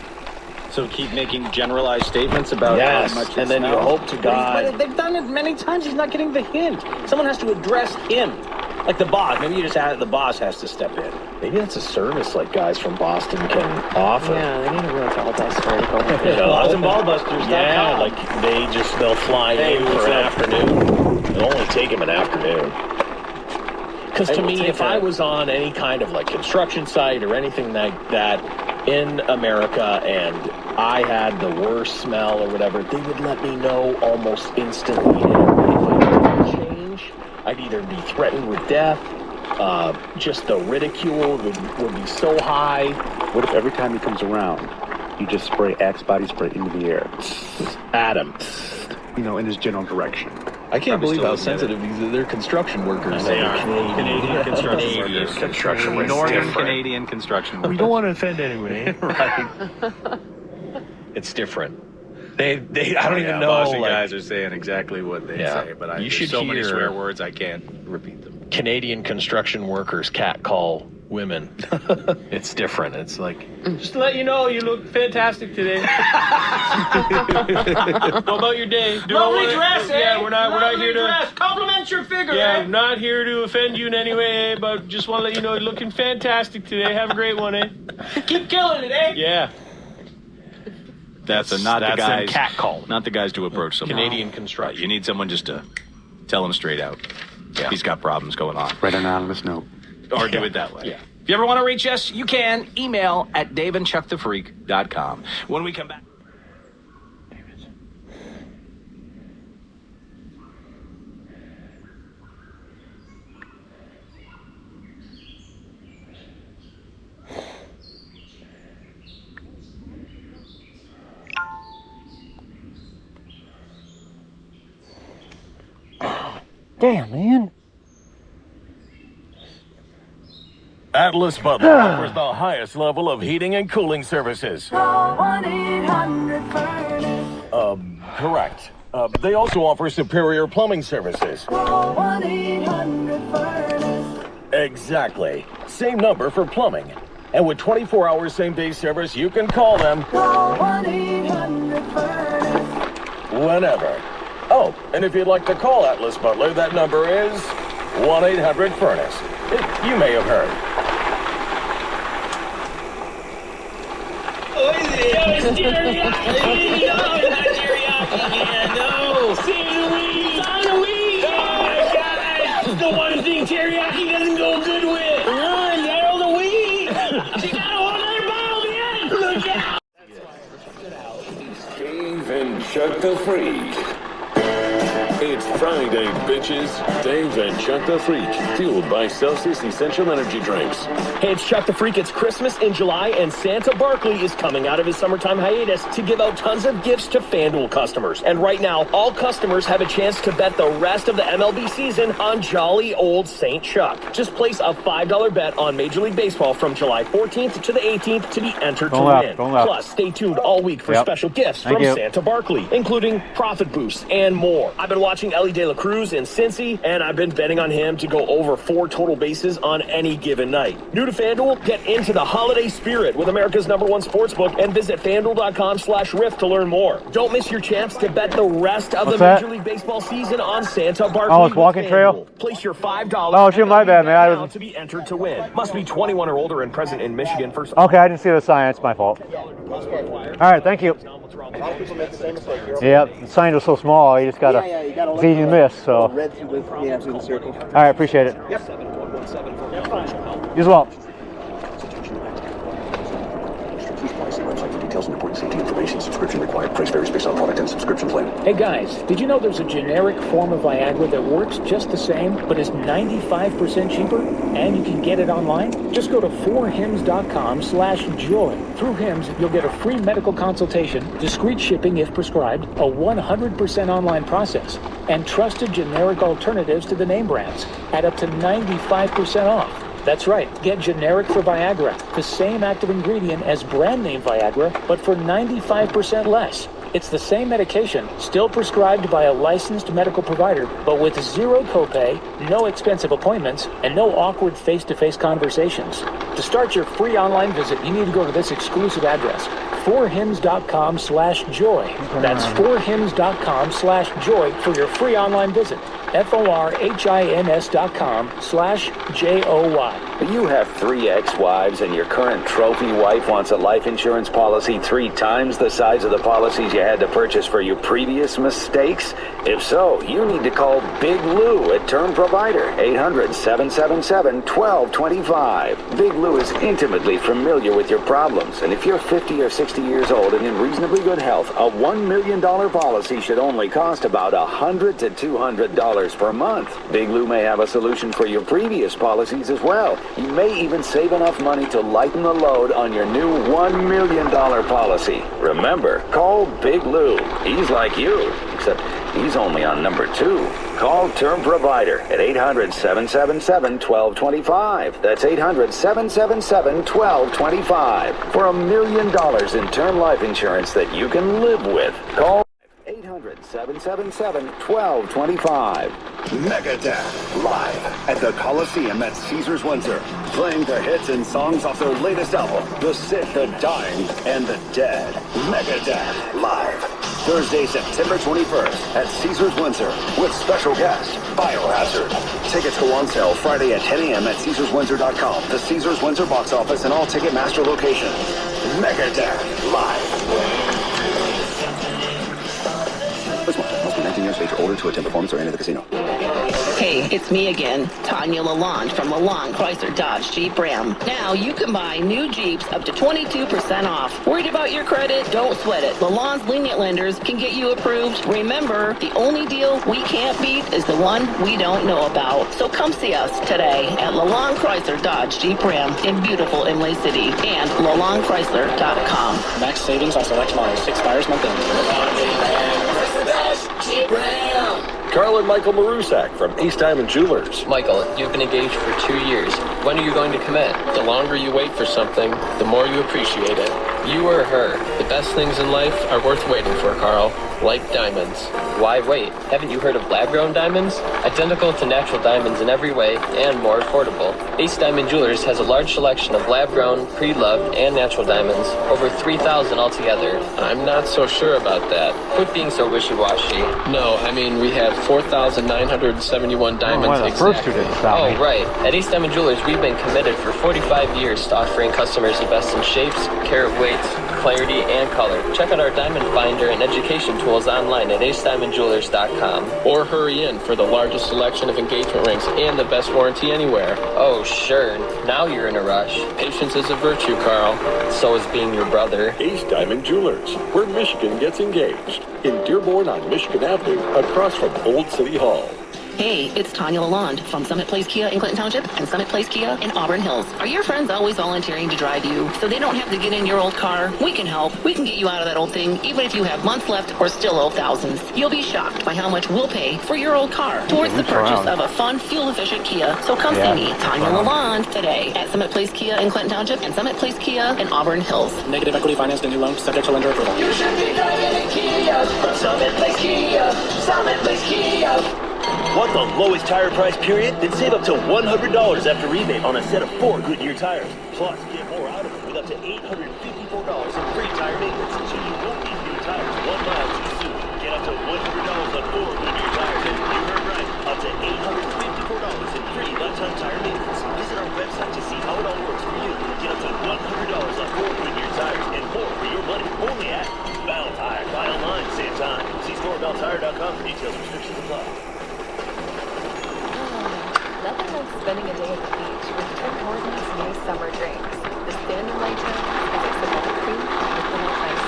So keep making generalized statements about Yes, how much it and then you smells. hope to God. But they've done it many times. He's not getting the hint. Someone has to address him. Like the boss. Maybe you just have the boss has to step in. Maybe that's a service like guys from Boston can offer. Yeah, they need a real ball buster to go with You it. know? Ballsandballbusters.com. Yeah, like they'll fly in for an afternoon. It'll only take them an afternoon. Because to me, if I was on any kind of like construction site or anything like that in America and I had the worst smell or whatever, they would let me know almost instantly. And if I didn't change, I'd either be threatened with death Just the ridicule would be so high. What if every time he comes around, you just spray Axe body spray into the air? Adam. You know, in his general direction. I can't believe how sensitive these are. They're construction workers. They are. Canadian construction Canadian workers. Construction workers. Northern Different. Canadian construction workers. We don't want to offend anybody. Right. It's different. They I don't even know. Boston like, guys are saying exactly what they say, but You there's should so many hear- swear words I can't repeat them. Canadian construction workers catcall women. It's different. It's like, Just to let you know, you look fantastic today. How about your day? Lovely dress, eh? Yeah, we're not here to. Dress. Compliment your figure, Yeah, eh? I'm not here to offend you in any way, but just want to let you know you're looking fantastic today. Have a great one, eh? Keep killing it, eh? Yeah. That's not the a guys. catcall. Not the guys to approach someone. Canadian construction. Right, you need someone just to tell him straight out. Yeah. He's got problems going on. Write an anonymous note. Or do it that way. Yeah. If you ever want to reach us, you can email at daveandchuckthefreak.com. When we come back. Damn, man. Atlas Butler offers the highest level of heating and cooling services. Correct. They also offer superior plumbing services. Exactly. Same number for plumbing. And with 24-hour same-day service, you can call them whenever. Oh, and if you'd like to call Atlas Butler, that number is 1-800-FURNACE. You may have heard. Oh, it's teriyaki! No, it's not teriyaki again. No! Seaweed! Seaweed! Oh my God! That's the one thing teriyaki doesn't go good with. Run! Get all the weed! She got a whole other bottle behind! Look out! Dave and Chuck the Freak. It's Friday, bitches. Dave and Chuck the Freak, fueled by Celsius Essential Energy Drinks. Hey, it's Chuck the Freak. It's Christmas in July, and Santa Barkley is coming out of his summertime hiatus to give out tons of gifts to FanDuel customers. And right now, all customers have a chance to bet the rest of the MLB season on jolly old St. Chuck. Just place a $5 bet on Major League Baseball from July 14th to the 18th to be entered to win. Plus, stay tuned all week for special gifts from Santa Barkley, including profit boosts and more. I've been watching Ellie De La Cruz in Cincy, and I've been betting on him to go over 4 total bases on any given night. New to FanDuel? Get into the holiday spirit with America's #1 sportsbook and visit FanDuel.com/riff to learn more. Don't miss your chance to bet the rest of the Major League Baseball season on Santa Barkley. Oh, it's walking trail? Place your $5 Oh, shit, my bad, man. I was... to be entered to win. Must be 21 or older and present in Michigan for... Okay, I didn't see the sign. It's my fault. All right, thank you. Yeah, the sign was so small, you just gotta, it's easy to miss, so. Red through the circle. All right, appreciate it. Yep. You as well. Website for details and important safety information. Subscription required. Price varies based on product and subscription plan. Hey guys, did you know there's a generic form of Viagra that works just the same, but is 95% cheaper? And you can get it online? Just go to 4hims.com/joy. Through Hims, you'll get a free medical consultation, discreet shipping if prescribed, a 100% online process, and trusted generic alternatives to the name brands at up to 95% off. That's right, get generic for Viagra, the same active ingredient as brand name Viagra, but for 95% less. It's the same medication, still prescribed by a licensed medical provider, but with zero copay, no expensive appointments, and no awkward face-to-face conversations. To start your free online visit, you need to go to this exclusive address, 4hims.com/joy. That's 4hims.com/joy for your free online visit. FORHINS.com/JOY. You have 3 ex-wives and your current trophy wife wants a life insurance policy 3 times the size of the policies you had to purchase for your previous mistakes? If so, you need to call Big Lou at Term Provider, 800-777-1225. Big Lou is intimately familiar with your problems, and if you're 50 or 60 60 years old and in reasonably good health, a $1 million policy should only cost about $100 to $200 per month. Big Lou may have a solution for your previous policies as well. You may even save enough money to lighten the load on your new $1 million policy. Remember, call Big Lou. He's like you, except he's only on number 2. Call Term Provider at 800-777-1225. That's 800-777-1225 for $1 million in term life insurance that you can live with. Call 800-777-1225. Megadeth, live at the Coliseum at Caesars Windsor, playing the hits and songs off their latest album, The Sick, the Dying, and the Dead. Megadeth, live. Thursday, September 21st at Caesars Windsor with special guest, Biohazard. Tickets go on sale Friday at 10 a.m. at CaesarsWindsor.com, the Caesars Windsor box office, and all Ticketmaster locations. Megadeth, live. This one must be 19 years of age or older to attend performance or enter the casino. Hey, it's me again, Tanya Lalonde from Lalonde Chrysler Dodge Jeep Ram. Now you can buy new Jeeps up to 22% off. Worried about your credit? Don't sweat it. Lalonde's lenient lenders can get you approved. Remember, the only deal we can't beat is the one we don't know about. So come see us today at Lalonde Chrysler Dodge Jeep Ram in beautiful Imlay City and LalondeChrysler.com. Max savings on select models. Expires month end. Carl and Michael Marusak from Ace Diamond Jewelers. Michael, you've been engaged for 2 years. When are you going to commit? The longer you wait for something, the more you appreciate it. You or her, the best things in life are worth waiting for, Carl. Like diamonds. Why wait? Haven't you heard of lab-grown diamonds? Identical to natural diamonds in every way and more affordable. Ace Diamond Jewelers has a large selection of lab-grown, pre-loved, and natural diamonds. Over 3,000 altogether. I'm not so sure about that. Quit being so wishy-washy. No, I mean we have 4,971 diamonds the first two didn't stop me. Oh, right. At Ace Diamond Jewelers, we've been committed for 45 years to offering customers the best in shapes, carat weights, clarity, and color. Check out our diamond finder and education tools online at acediamondjewelers.com. Or hurry in for the largest selection of engagement rings and the best warranty anywhere. Oh, sure. Now you're in a rush. Patience is a virtue, Carl. So is being your brother. Ace Diamond Jewelers, where Michigan gets engaged. In Dearborn on Michigan Avenue, across from Old City Hall. Hey, it's Tanya Lalonde from Summit Place Kia in Clinton Township and Summit Place Kia in Auburn Hills. Are your friends always volunteering to drive you so they don't have to get in your old car? We can help. We can get you out of that old thing, even if you have months left or still owe thousands. You'll be shocked by how much we'll pay for your old car towards the purchase of a fun, fuel-efficient Kia. So come see me, Tanya Lalonde, today at Summit Place Kia in Clinton Township and Summit Place Kia in Auburn Hills. Negative equity financed and new loan, subject to lender approval. You should be driving a Kia from Summit Place Kia. Summit Place Kia. Want the lowest tire price period? Then save up to $100 after rebate on a set of 4 Goodyear tires. Plus, get more out of it with up to $854 in free tire maintenance, so you won't need new tires 1 mile too soon. Get up to $100 on 4 Goodyear tires, and you heard right, up to $854 in free lifetime tire maintenance. Visit our website to see how it all works for you. Get up to $100 on 4 Goodyear tires and more for your money. Only at Bell Tire. Buy online, save time. See store belltire.com for details. Restrictions apply. Nothing like spending a day at the beach with Tim Hortons' new summer drinks. The standing lighter is accidental cream with vanilla ice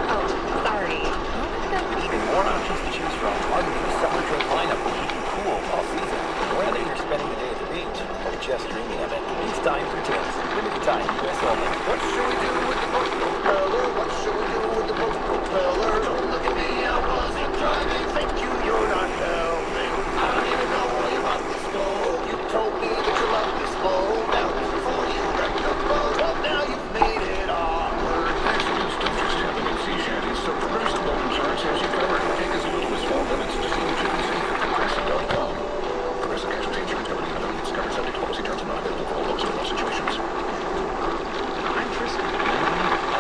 Oh, sorry. Even more options to choose from. Our new summer drink lineup will keep you cool all season. Whether you're spending the day at the beach or just dreaming of it, it's time for Tim's. Limited time, US only. What should we do with the boat propeller? What should we do with the boat propeller? Don't look at me, I wasn't driving. Thank you, you're not helping. I don't even know why you bought this boat. You told me that you loved this boat. That was before you wrecked the boat. Well, now you've made it awkward. Accidents don't just happen in sea shanties, so Progressive Boat Insurance has you covered. Take as little as 12 minutes to see what you can see at Progressive.com. Progressive Casualty Insurance Company and affiliates covered subject to policy terms and not available for all boats in all situations. I'm Tristan.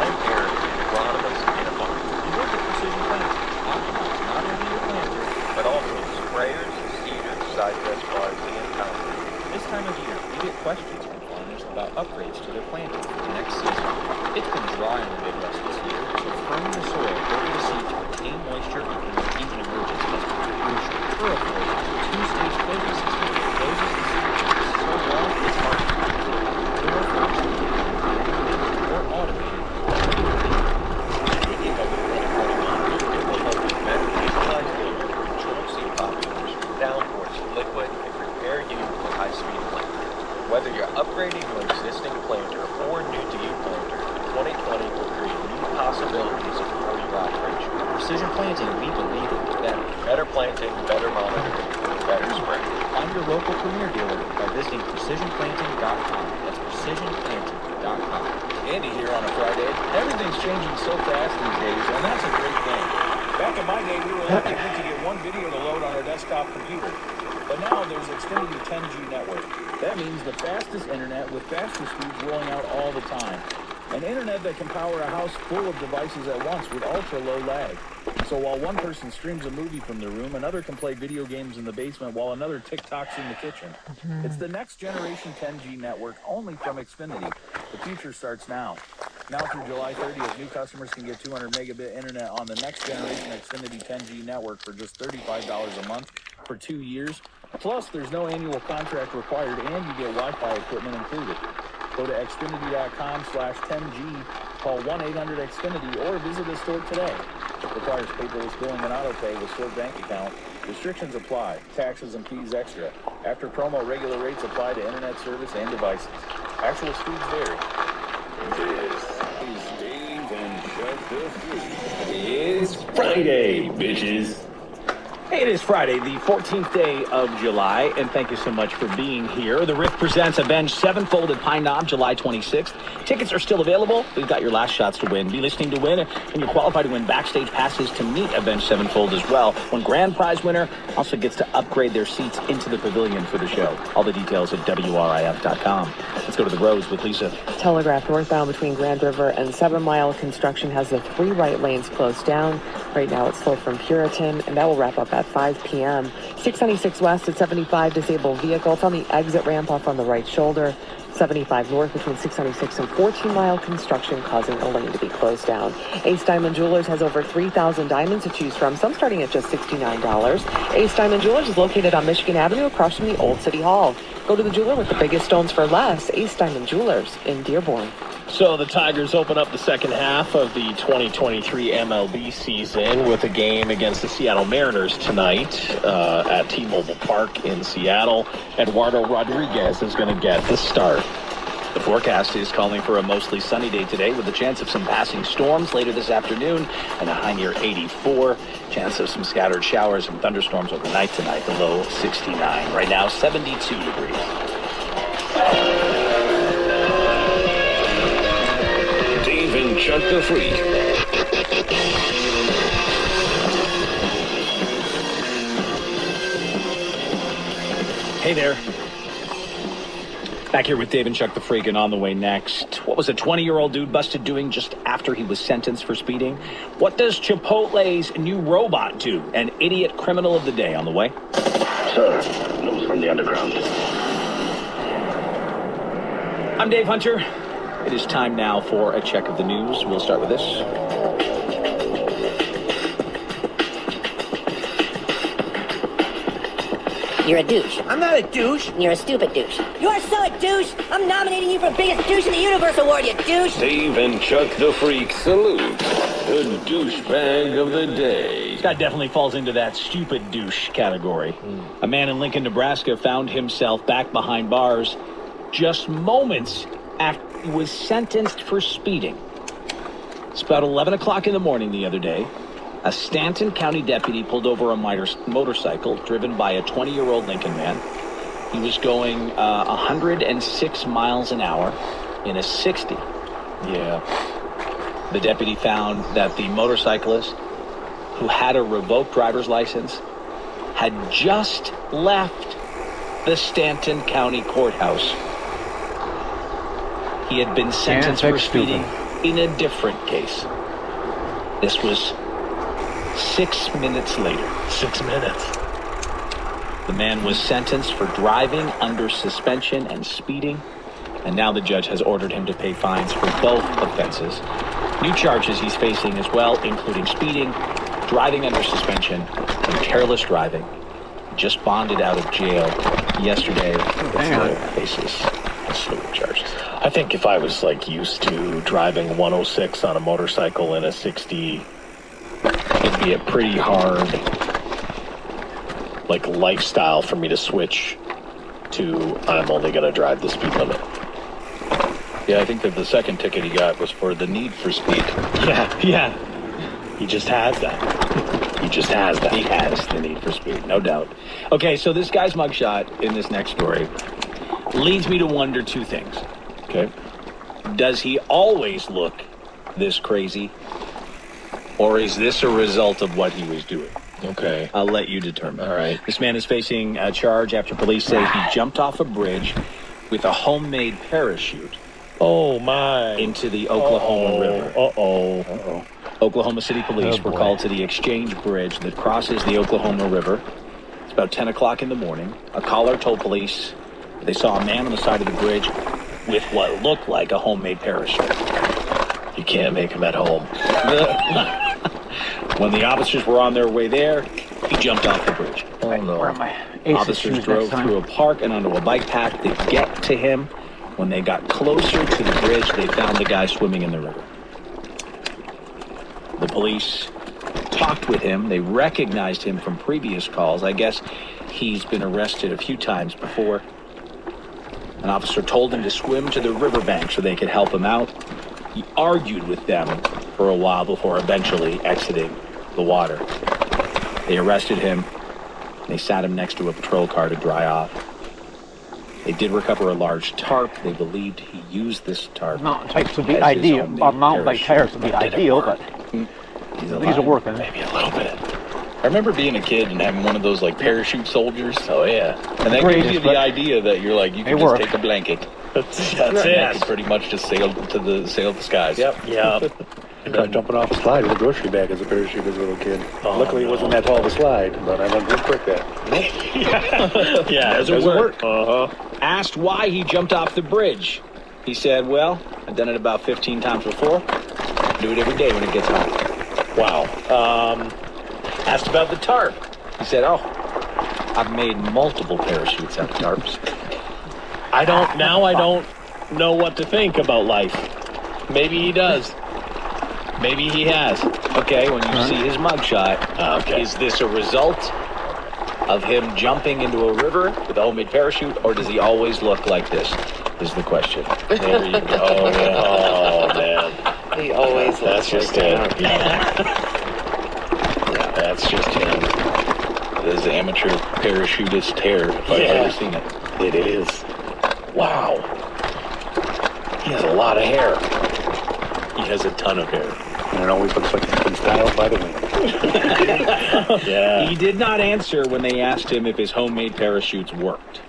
I'm Eric, agronomist and a farmer. You work at Precision Planting. Optimize not only your planter, but also sprayers, seeders, side dress bars, and counters. This time of year, we get questions from farmers about upgrades to their planting for the next season. It's been dry in the Midwest this year, so firming the soil over the seed to retain moisture and prevent even emergence must be crucial. Puriflow has a 2-stage filtering system planting, better monitoring, better spring. Find your local Premier dealer by visiting precisionplanting.com. That's precisionplanting.com. Andy here on a Friday. Everything's changing so fast these days, and that's a great thing. Back in my day, we were lucky to get one video to load on our desktop computer. But now there's Xfinity 10G network. That means the fastest internet with faster speeds rolling out all the time. An internet that can power a house full of devices at once with ultra-low lag. So while one person streams a movie from their room, another can play video games in the basement while another TikToks in the kitchen. It's the next generation 10G network only from Xfinity. The future starts now. Now through July 30th, new customers can get 200 megabit internet on the next generation Xfinity 10G network for just $35 a month for 2 years. Plus, there's no annual contract required, and you get Wi-Fi equipment included. Go to xfinity.com/10G, call 1-800-XFINITY, or visit a store today. Requires paperless billing and autopay with stored bank account. Restrictions apply. Taxes and fees extra. After promo, regular rates apply to internet service and devices. Actual speeds vary. This is Dave and Chuck the Freak. It's Friday, bitches. Hey, it is Friday, the 14th day of July, and thank you so much for being here. The Rift presents Avenged Sevenfold at Pine Knob, July 26th. Tickets are still available. We've got your last shots to win. Be listening to win, and you're qualified to win backstage passes to meet Avenged Sevenfold as well. One grand prize winner also gets to upgrade their seats into the pavilion for the show. All the details at WRIF.com. Let's go to the roads with Lisa. Telegraph northbound between Grand River and 7 Mile. Construction has the 3 right lanes closed down. Right now it's slow from Puritan, and that will wrap up at 5 p.m. 696 west at 75, disabled vehicle. It's on the exit ramp off on the right shoulder. 75 north between 696 and 14 Mile. Construction causing a lane to be closed down. Ace Diamond Jewelers has over 3,000 diamonds to choose from, some starting at just $69. Ace Diamond Jewelers is located on Michigan Avenue across from the Old City Hall. Go to the jeweler with the biggest stones for less. Ace Diamond Jewelers in Dearborn. So the Tigers open up the second half of the 2023 MLB season with a game against the Seattle Mariners tonight at T-Mobile Park in Seattle. Eduardo Rodriguez is going to get the start. The forecast is calling for a mostly sunny day today with a chance of some passing storms later this afternoon and a high near 84. Chance of some scattered showers and thunderstorms overnight tonight, the low 69. Right now, 72 degrees. Dave and Chuck the Freak. Hey there. Back here with Dave and Chuck the Freak, and on the way next, what was a 20-year-old dude busted doing just after he was sentenced for speeding? What does Chipotle's new robot do? An idiot criminal of the day on the way. Sir, news from the underground. I'm Dave Hunter. It is time now for a check of the news. We'll start with this. You're a douche. I'm not a douche. You're a stupid douche. You're so a douche. I'm nominating you for Biggest Douche in the Universe Award, you douche. Dave and Chuck the Freak salute the douchebag of the day. This guy definitely falls into that stupid douche category. A man in Lincoln, Nebraska found himself back behind bars just moments after he was sentenced for speeding. It's about 11 o'clock in the morning the other day. A Stanton County deputy pulled over a motorcycle driven by a 20-year-old Lincoln man. He was going 106 miles an hour in a 60. Yeah. The deputy found that the motorcyclist, who had a revoked driver's license, had just left the Stanton County courthouse. He had been sentenced for speeding in a different case. This was 6 minutes later. 6 minutes. The man was sentenced for driving under suspension and speeding, and now the judge has ordered him to pay fines for both offenses. New charges he's facing as well, including speeding, driving under suspension, and careless driving. Just bonded out of jail yesterday. Faces a slew of charges. I think if I was used to driving 106 on a motorcycle in a 60, it'd be a pretty hard lifestyle for me to switch to I'm only going to drive the speed limit. Yeah, I think that the second ticket he got was for the need for speed. Yeah. He just has that. He just has that. He has the need for speed, no doubt. Okay, so this guy's mugshot in this next story leads me to wonder two things. Okay. Does he always look this crazy? Or is this a result of what he was doing? Okay. I'll let you determine. All right. This man is facing a charge after police say he jumped off a bridge with a homemade parachute. Oh, my. Into the Oklahoma River. Uh-oh. Oklahoma City police were called to the Exchange Bridge that crosses the Oklahoma River. It's about 10 o'clock in the morning. A caller told police they saw a man on the side of the bridge with what looked like a homemade parachute. You can't make him at home. When the officers were on their way there, he jumped off the bridge. Oh, no. Where are my Officers drove through a park and onto a bike path to get to him. When they got closer to the bridge, they found the guy swimming in the river. The police talked with him. They recognized him from previous calls. I guess he's been arrested a few times before. An officer told him to swim to the riverbank so they could help him out. He argued with them for a while before eventually exiting the water. They arrested him. They sat him next to a patrol car to dry off. They did recover a large tarp. They believed he used this tarp. Mountain types would be ideal. Mountain bike tires would be ideal, but these are working. Maybe a little bit. I remember being a kid and having one of those like parachute soldiers. Oh yeah, and that gives you the idea that you're like you can just take a blanket. That's it. You can pretty much just sail the skies. Yep. I tried jumping off a slide with a grocery bag as a parachute as a little kid. Luckily, it wasn't that tall of a slide, but I learned real quick that. Yeah, doesn't work. Asked why he jumped off the bridge, he said, "Well, I've done it about 15 times before. Do it every day when it gets hot." Wow. Asked about the tarp. He said, "Oh, I've made multiple parachutes out of tarps." I don't know what to think about life. Maybe he does. Maybe he has. Okay, when you see his mugshot, is this a result of him jumping into a river with a homemade parachute, or does he always look like this? Is the question. There you go. Oh man. He always That's just it. Yeah. That's just him. This is amateur parachutist hair, if I've ever seen it. It is. Wow. He has a lot of hair. He has a ton of hair. And it always looks like it's been styled by the wind. Yeah. He did not answer when they asked him if his homemade parachutes worked.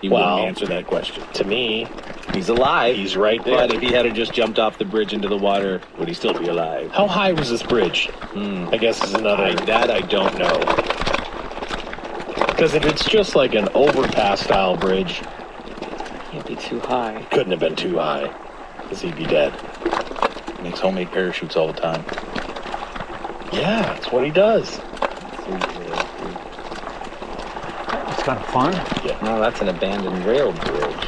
He wouldn't answer that question. To me, he's alive. He's right there. But if he had just jumped off the bridge into the water, would he still be alive? How high was this bridge? I guess is another. That I don't know. Because if it's just like an overpass style bridge, can't be too high. Couldn't have been too high, because he'd be dead. He makes homemade parachutes all the time. Yeah, that's what he does. It's kind of fun. Yeah. No, that's an abandoned rail bridge.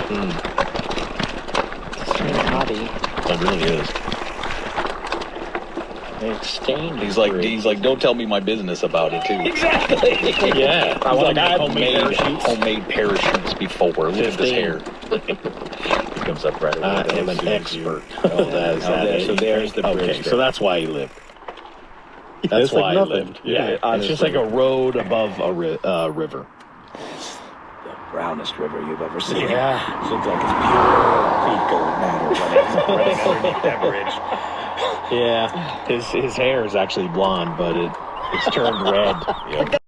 It's a strange hobby. It really is. Exchange. He's like, don't tell me my business about it too. Exactly. Yeah. I want to make homemade parachutes before. Look at this hair. He comes up right away. I am an expert. So there's the bridge. Okay, so that's why he lived. That's why he lived. Yeah, it's just like a road above a river. It's the brownest river you've ever seen. Yeah. It looks like it's pure fecal matter running underneath that bridge. Yeah, his hair is actually blonde, but it's turned red.